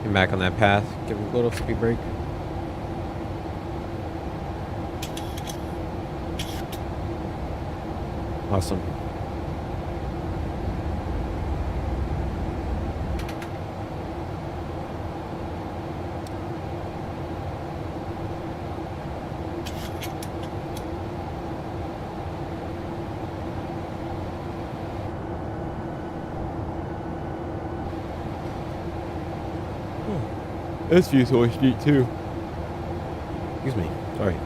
Get back on that path. Give it a little speed brake. Awesome. This view's always neat too. Excuse me. Sorry.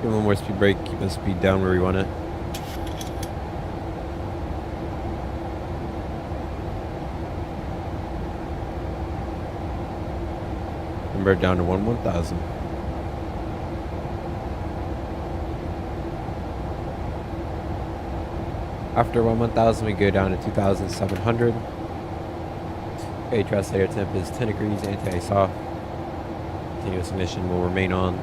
Give one more speed brake, keep the speed down where we want it. Number down to 1,000. After 1,000 we go down to 2,700. Okay, thrust air temp is 10 degrees, anti-ice off. Continuous ignition will remain on.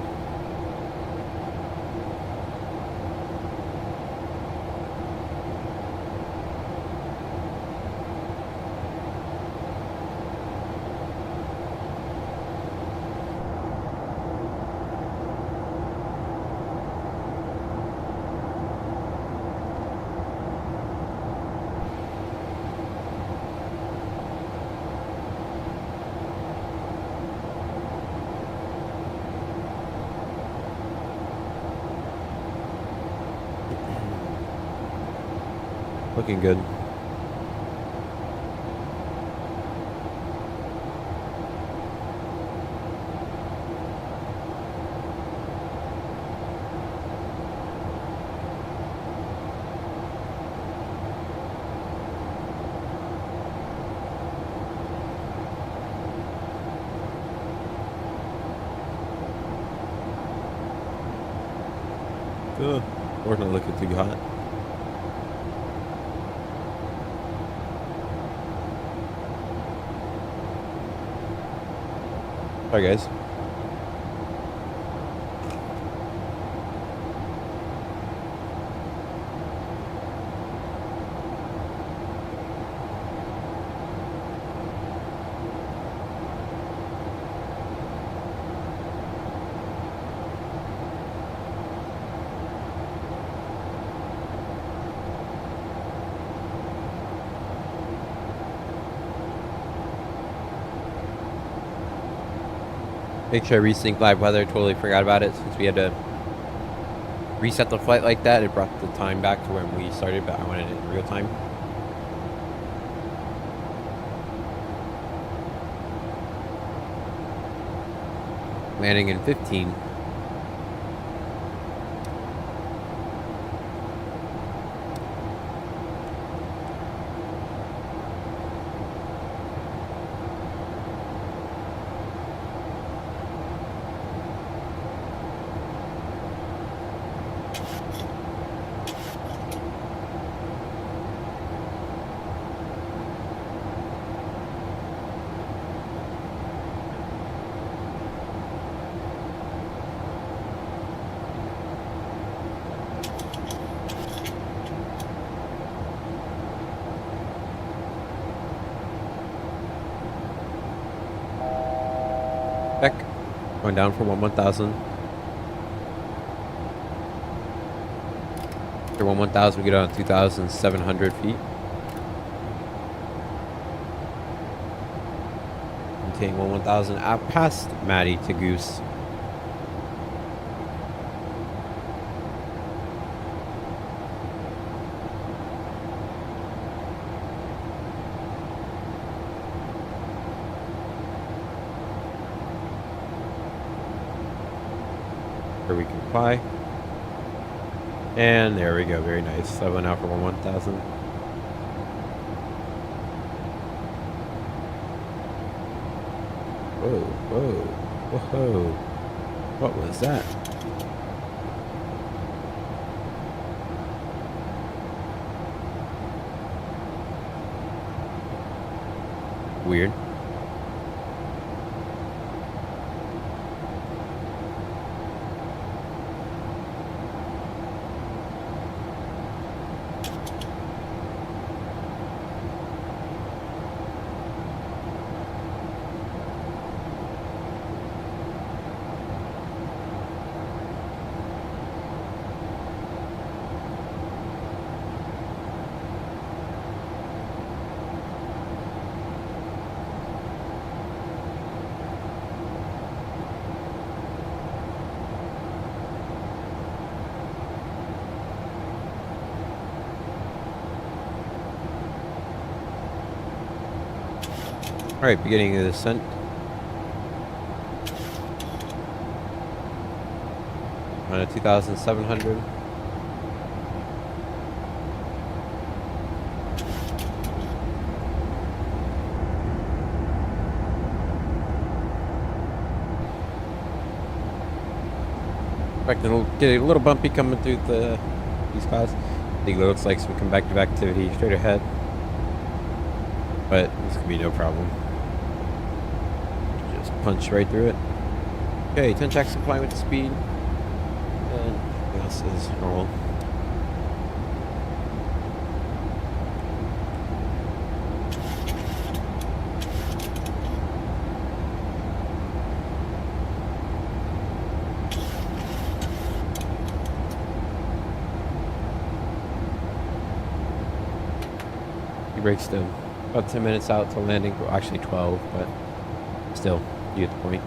Looking good. We're not looking too hot. Sorry, guys. Make sure I resync live weather. Totally forgot about it since we had to reset the flight like that. It brought the time back to when we started, but I wanted it in real time. Landing in 15. Going down from 1,000. After 1,000, we get on 2,700 feet. Maintain 1,000 out past Maddie to Goose. Where we can fly. And there we go, very nice. I went out for 1,000. Whoa, whoa, whoa. What was that? Weird. Alright, beginning of the descent. On a 2,700. Expecting to get a little bumpy coming through these clouds. I think it looks like some convective activity straight ahead. But this could be no problem. Just punch right through it. Okay, 10 checks to fly with the speed. And everything else is normal. He breaks down. About 10 minutes out to landing. Well, actually 12, but still, you get the point.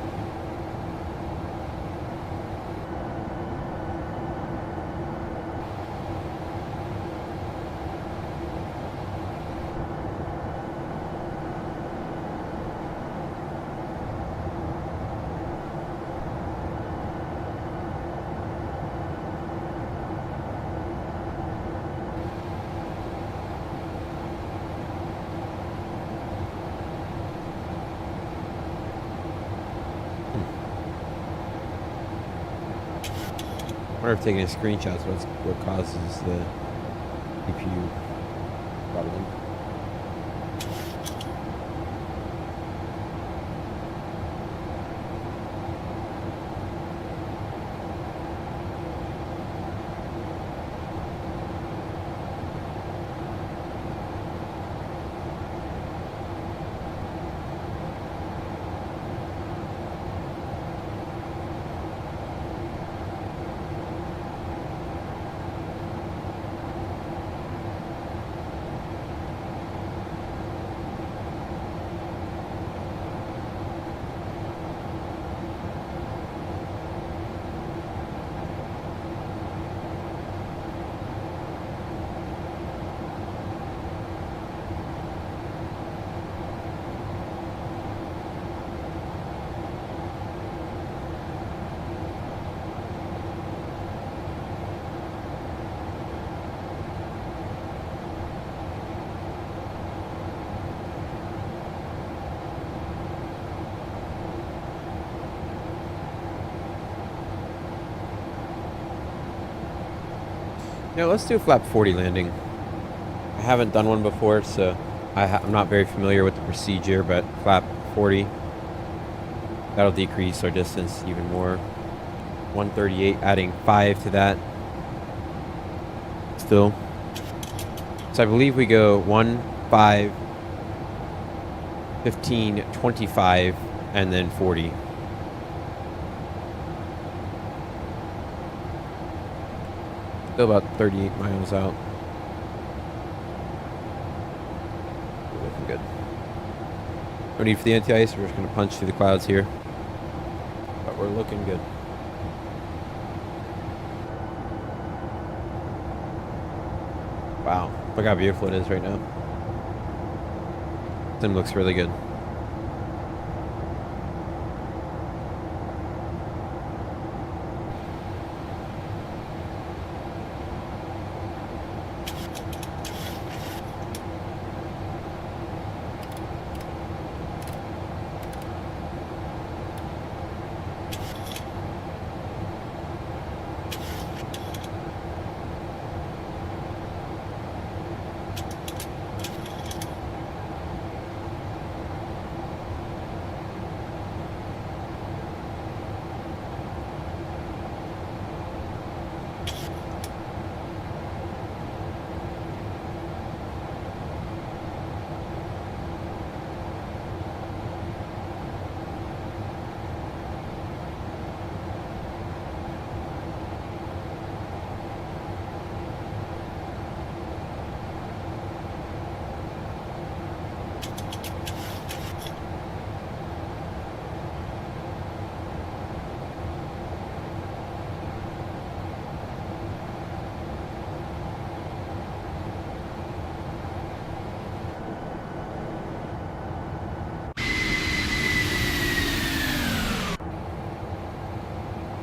I wonder if taking a screenshot is what causes the CPU problem. Yeah, let's do a flap 40 landing. I haven't done one before, so I'm not very familiar with the procedure, but flap 40, that'll decrease our distance even more. 138, adding 5 to that. Still. So I believe we go 1, 5, 15, 25, and then 40. Still about 38 miles out. Looking good. No need for the anti-ice. We're just going to punch through the clouds here. But we're looking good. Wow. Look how beautiful it is right now. Sim looks really good.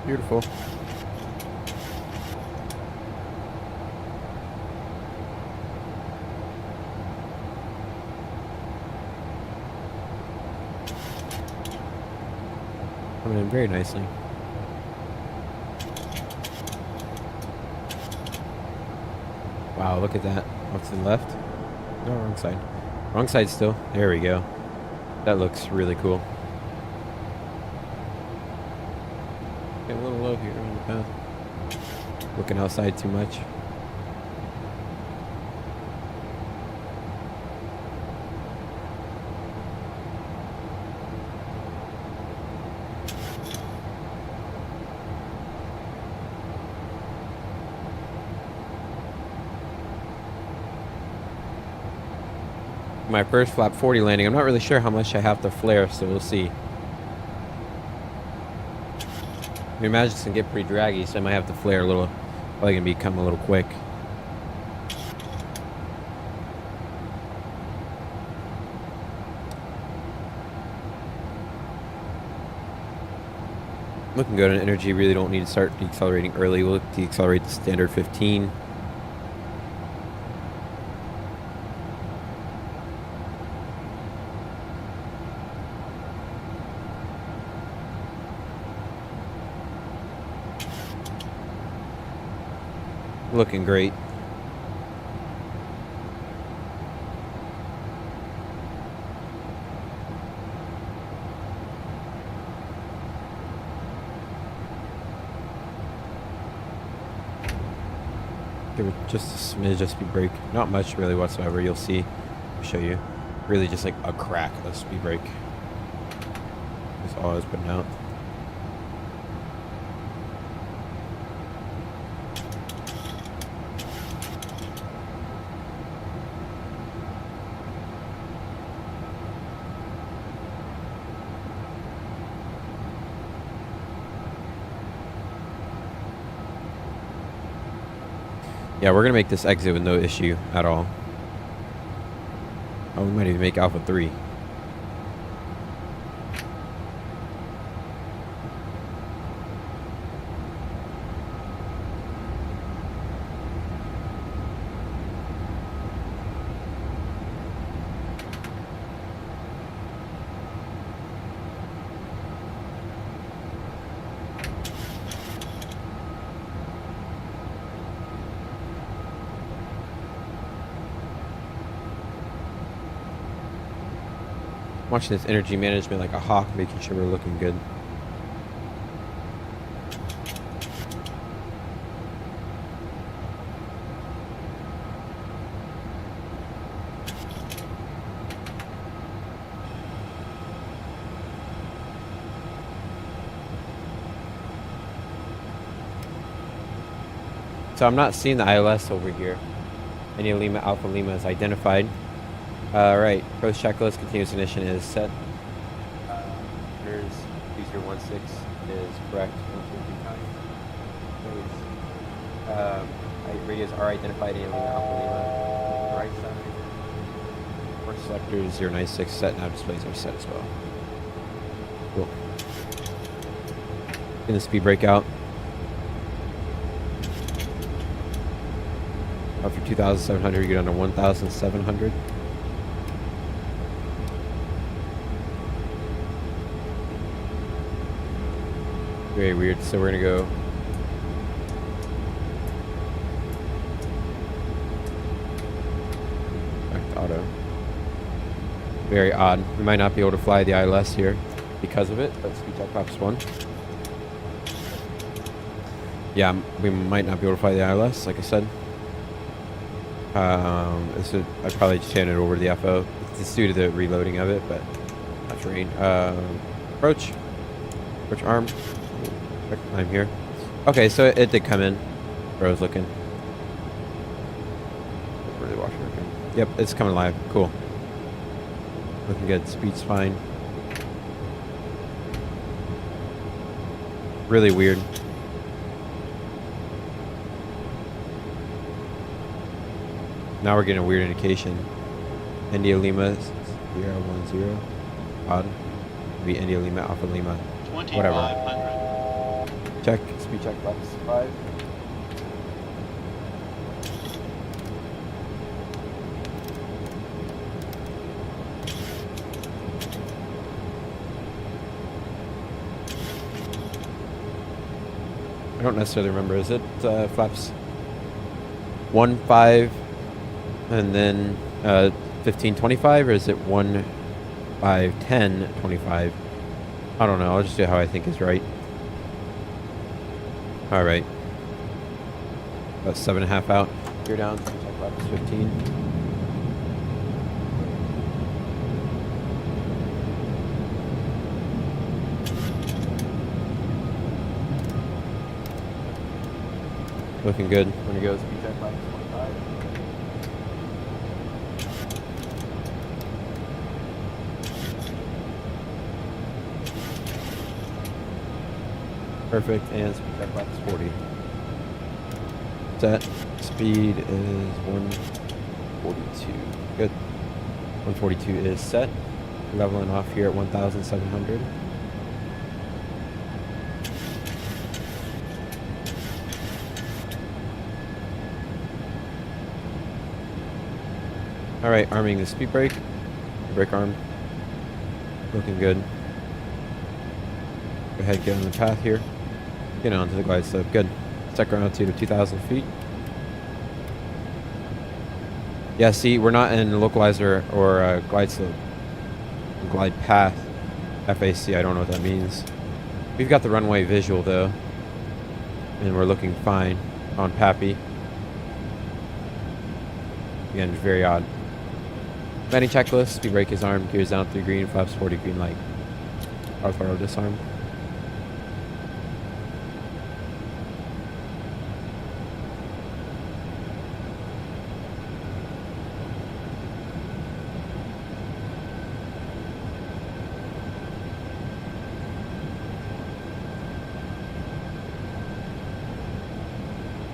Beautiful. Coming in very nicely. Wow, look at that. What's to the left? No, wrong side. Wrong side still. There we go. That looks really cool. Get a little low here on the path. Looking outside too much. My first flap 40 landing. I'm not really sure how much I have to flare, so we'll see. I imagine it's gonna get pretty draggy, so I might have to flare a little. Probably gonna become a little quick. Looking good on energy. Really don't need to start deaccelerating early. We'll deaccelerate to standard 15. Looking great. Give it just a smidge, just speed brake. Not much really whatsoever. You'll see. I'll show you. Really just like a crack of speed brake. That's all I was putting out. Yeah, we're gonna make this exit with no issue at all. Oh, we might even make Alpha 3. Watching this energy management like a hawk, making sure we're looking good. So I'm not seeing the ILS over here. India Lima Alpha Lima is identified. Right, approach checklist, continuous ignition is set. Here's 2016 is correct. 1, 2, 3 times. Radios are identified. India Lima Alpha Lima. Right side. Port selectors 096 set. Now displays are set as well. Cool. Getting the speed brake out. After 2,700, you get under 1,700. Very weird. So we're gonna go. Back to auto. Very odd. We might not be able to fly the ILS here because of it. But speed check flaps 1. Yeah, we might not be able to fly the ILS, like I said. I probably just handed it over to the FO. It's due to the reloading of it, but not terrain. Approach arm. I'm here. Okay, so it did come in. Where I was looking. Really watching. Yep, it's coming live. Cool. Looking good. Speed's fine. Really weird. Now we're getting a weird indication. India Lima 010. Odd. Be India Lima Alpha Lima. Whatever. Check. Speed check flaps 5. I don't necessarily remember. Is it flaps 1, 5? And then 15, 25, or is it 1, 5, 10, 25? I don't know. I'll just do how I think is right. All right. About 7.5 out. Gear down. Check flaps 15. Looking good. When it goes, speed check flaps 25. Perfect, and speed check flaps 40. Set. Speed is 142. Good. 142 is set. Leveling off here at 1,700. All right, arming the speed brake. Brake arm. Looking good. Go ahead, get on the path here. Get onto the glide slope. Good. Set ground altitude of 2,000 feet. Yeah, see, we're not in localizer or glide slope. Glide path. FAC, I don't know what that means. We've got the runway visual, though. And we're looking fine on PAPI. Again, very odd. Landing checklist. Speed brake is armed. Gears down 3 green. Flaps 40 green light. Power throttle disarm.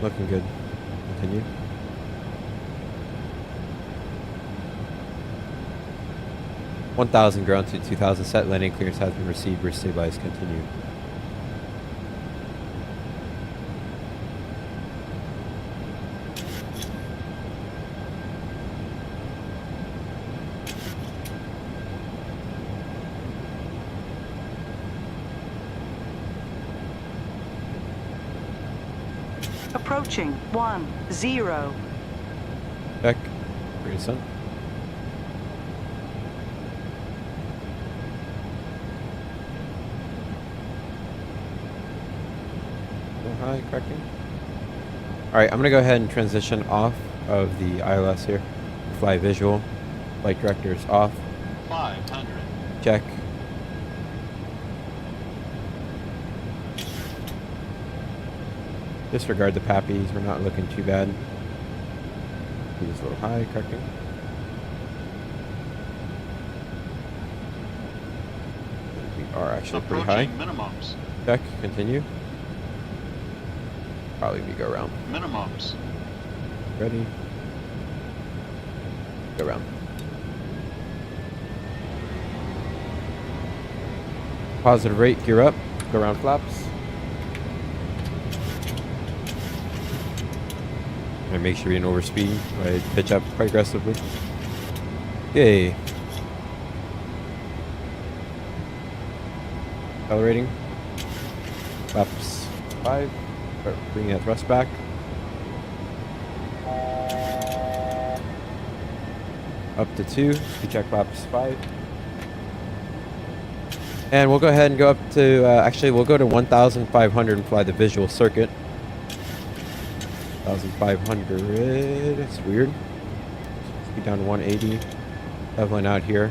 Looking good. Continue. $1,000 ground to 2,000 set. Landing clearance has been received. Restabilize. Continue. Approaching 10. Check. Ready, son. high, correcting. Alright, I'm going to go ahead and transition off of the ILS here. Fly visual. Flight director is off. 500. Check. Disregard the pappies, we're not looking too bad. Speed is a little high, correcting. We are actually pretty high. Approaching minimums. Check, continue. Probably we go around. Minimums. Ready? Go around. Positive rate, gear up, go around flaps. And make sure you don't overspeed. Right, pitch up quite aggressively. Yay. Accelerating. Flaps 5. Start bringing that thrust back. Up to 2. Speed check flaps 5. And we'll go ahead and go up to, actually we'll go to 1,500 and fly the visual circuit. 1,500, it's weird. Speed down to 180. Leveling out here.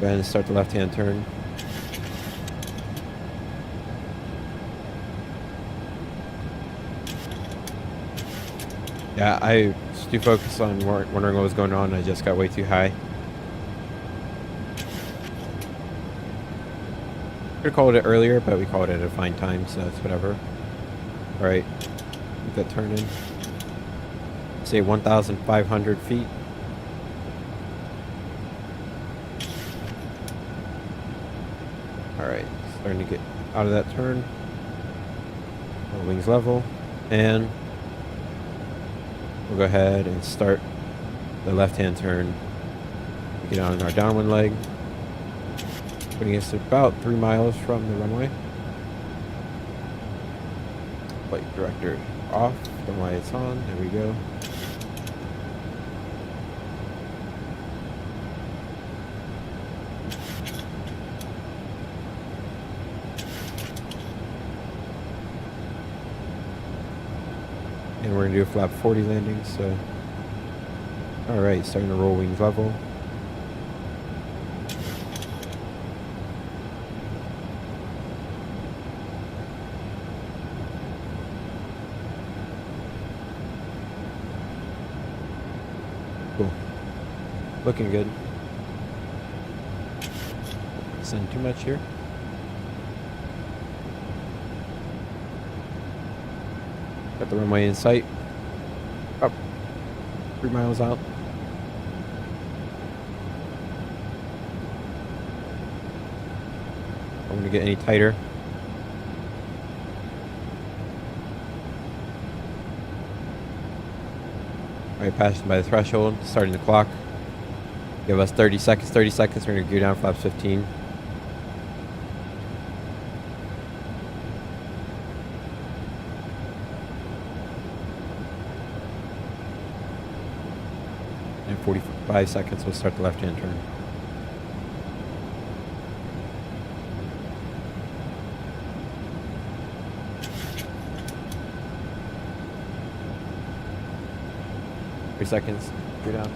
Go ahead and start the left-hand turn. Yeah, I was too focused on wondering what was going on. I just got way too high. Could have called it earlier, but we called it at a fine time, so it's whatever. Alright. Keep that turn in. Say 1,500 feet. Alright, starting to get out of that turn. Wings level. And we'll go ahead and start the left-hand turn. Get on our downwind leg. Putting us about 3 miles from the runway. Flight director off. Don't know why it's on. There we go. And we're going to do a flap 40 landing, so. Alright, starting to roll wings level. Cool. Looking good. Send too much here. Got the runway in sight. Up. 3 miles out. I'm going to get any tighter. Alright, passing by the threshold, starting the clock. Give us 30 seconds. 30 seconds, we're going to gear down flaps 15. And 45 seconds, we'll start the left-hand turn. Seconds. Go down.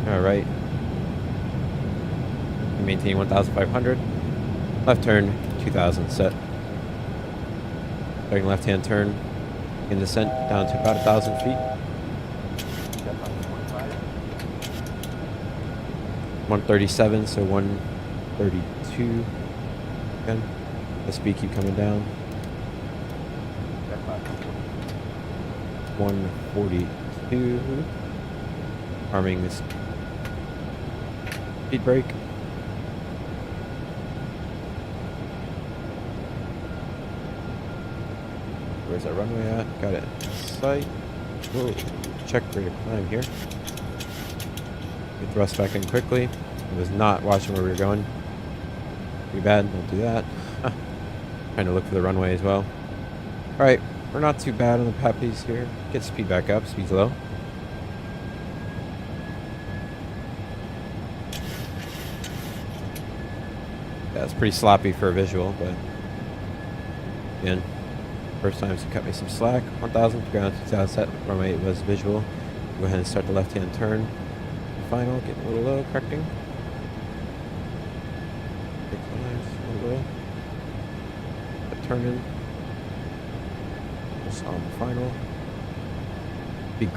All right. Maintain 1,500. Left turn 2,000 set. Starting left-hand turn in descent down to about 1,000 feet. 137, so 132. Again, the speed keep coming down. 142. Arming this speed brake. Where's that runway at? Got it in sight. Whoa. Check rate of climb here. We thrust back in quickly. I was not watching where we were going. Pretty bad. Don't do that. Trying to look for the runway as well. Alright. We're not too bad on the pappies here. Get speed back up. Speed's low. Yeah, it's pretty sloppy for a visual, but again, first time to cut me some slack. 1,000 ground, 2,000 set. Runway was visual. Go ahead and start the left-hand turn. Final, getting a little low, correcting. Big climbs, a little low. Turning. Just on the final.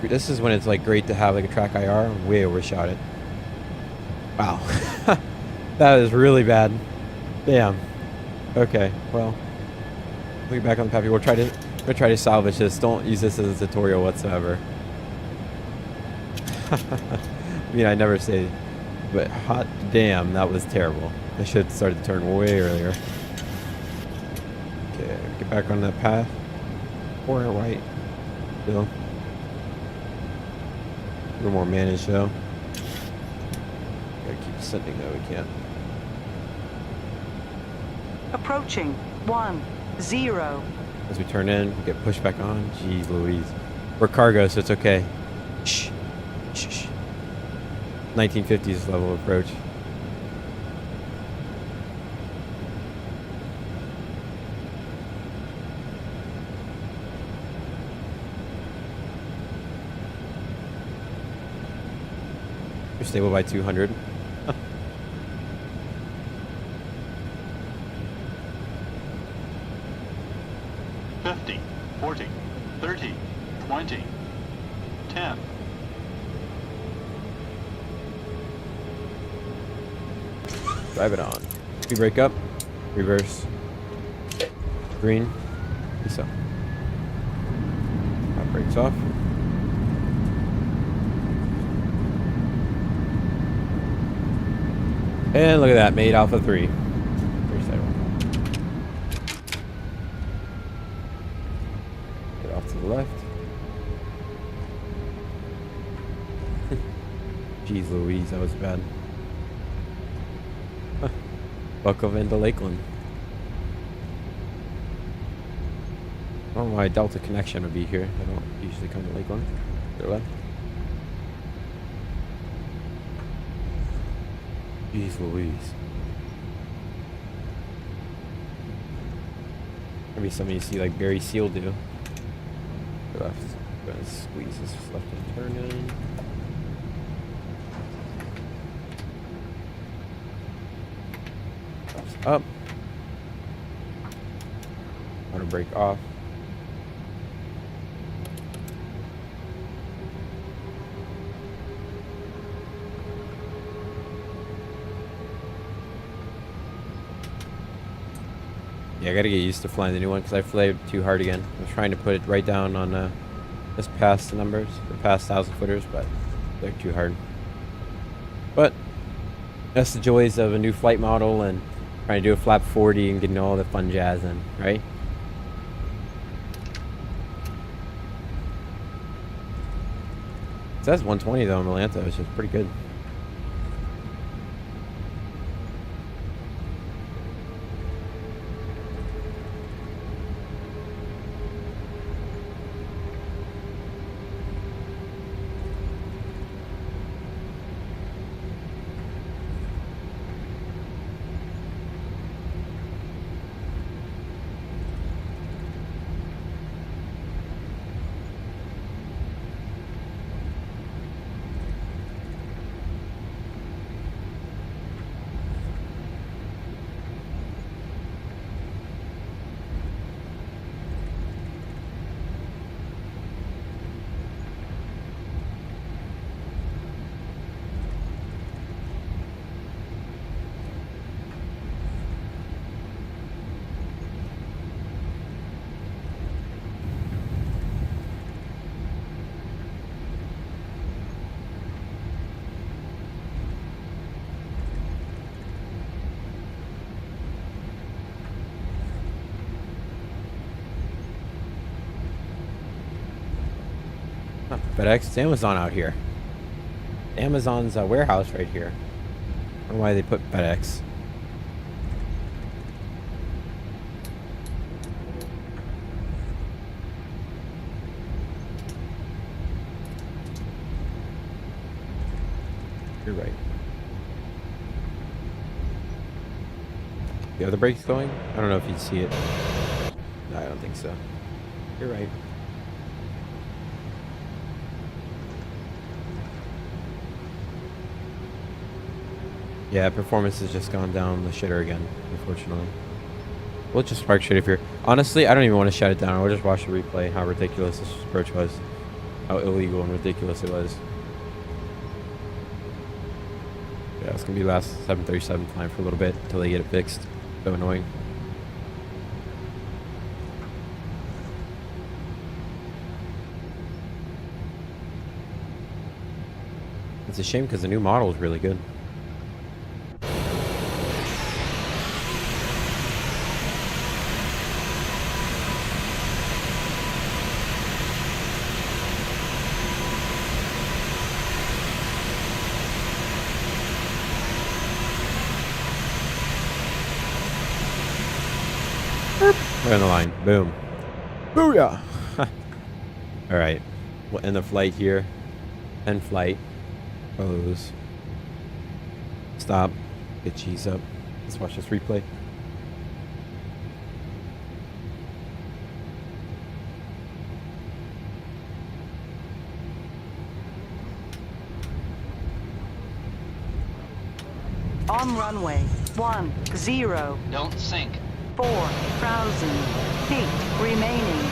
This is when it's like great to have like a track IR. Way overshot it. Wow. That is really bad. Damn. Okay, well. We'll get back on the path. We'll try to salvage this. Don't use this as a tutorial whatsoever. I mean, I never say, but hot damn, that was terrible. I should have started the turn way earlier. Okay, get back on that path. Corner right. Still. A little more managed though. Gotta keep ascending though, we can't. Approaching 10. As we turn in, we get pushed back on. Jeez Louise. We're cargo, so it's okay. Shh. Shh. Shh. 1950s level approach. You're stable by 200. $50, $40, $30, $20, $10. Drive it on. Speed brake up. Reverse. Green. Peace out. That brakes off. And look at that, made Alpha 3. There's that one. Get off to the left. Jeez Louise, that was bad. Buckle into Lakeland. I don't know why Delta Connection would be here. I don't usually come to Lakeland. Go left. Jeez Louise. Maybe something you see like Barry Seal do. Go left. Go ahead and squeeze this left and turn in. Up. Auto brake off. Yeah, I gotta get used to flying the new one because I flew too hard again. I was trying to put it right down on just past the numbers, or past 1,000 footers, but they're too hard. But that's the joys of a new flight model and trying to do a flap 40 and getting all the fun jazz in, right? It says 120 though in Atlanta, which is pretty good. FedEx, it's Amazon out here. Amazon's warehouse right here. I don't know why they put FedEx. You're right. Yeah, are the brakes going? I don't know if you'd see it. No, I don't think so. You're right. Yeah, performance has just gone down the shitter again, unfortunately. We'll just park straight up here. Honestly, I don't even want to shut it down. We'll just watch the replay, how ridiculous this approach was. How illegal and ridiculous it was. Yeah, it's going to be last 737 time for a little bit until they get it fixed. So annoying. It's a shame because the new model is really good. We're on the line. Boom. Booyah! Alright. We'll end the flight here. End flight. Close. Stop. Get cheese up. Let's watch this replay. On runway 10. Don't sink. 4,000 feet remaining.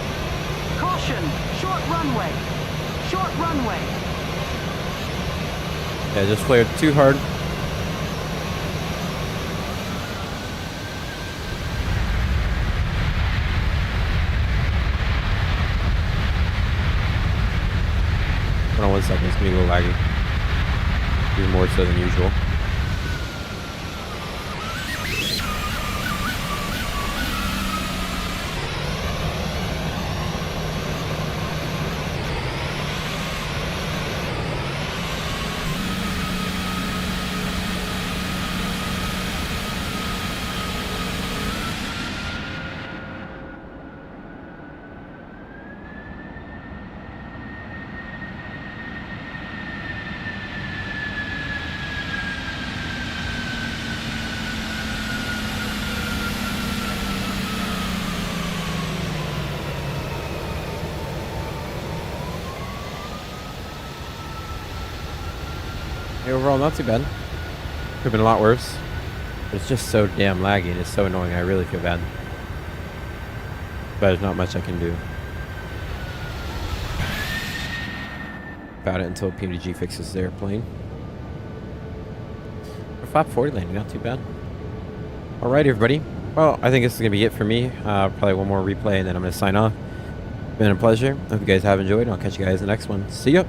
Caution! Short runway. Short runway. Yeah, just flared too hard. Hold on 1 second, it's gonna be a little laggy. Even more so than usual. Hey, overall, not too bad. Could have been a lot worse. But it's just so damn laggy and it's so annoying. I really feel bad. But there's not much I can do about it until PMDG fixes the airplane. A flap 40 landing, not too bad. Alright, everybody. Well, I think this is going to be it for me. Probably one more replay and then I'm going to sign off. Been a pleasure. Hope you guys have enjoyed. I'll catch you guys in the next one. See ya.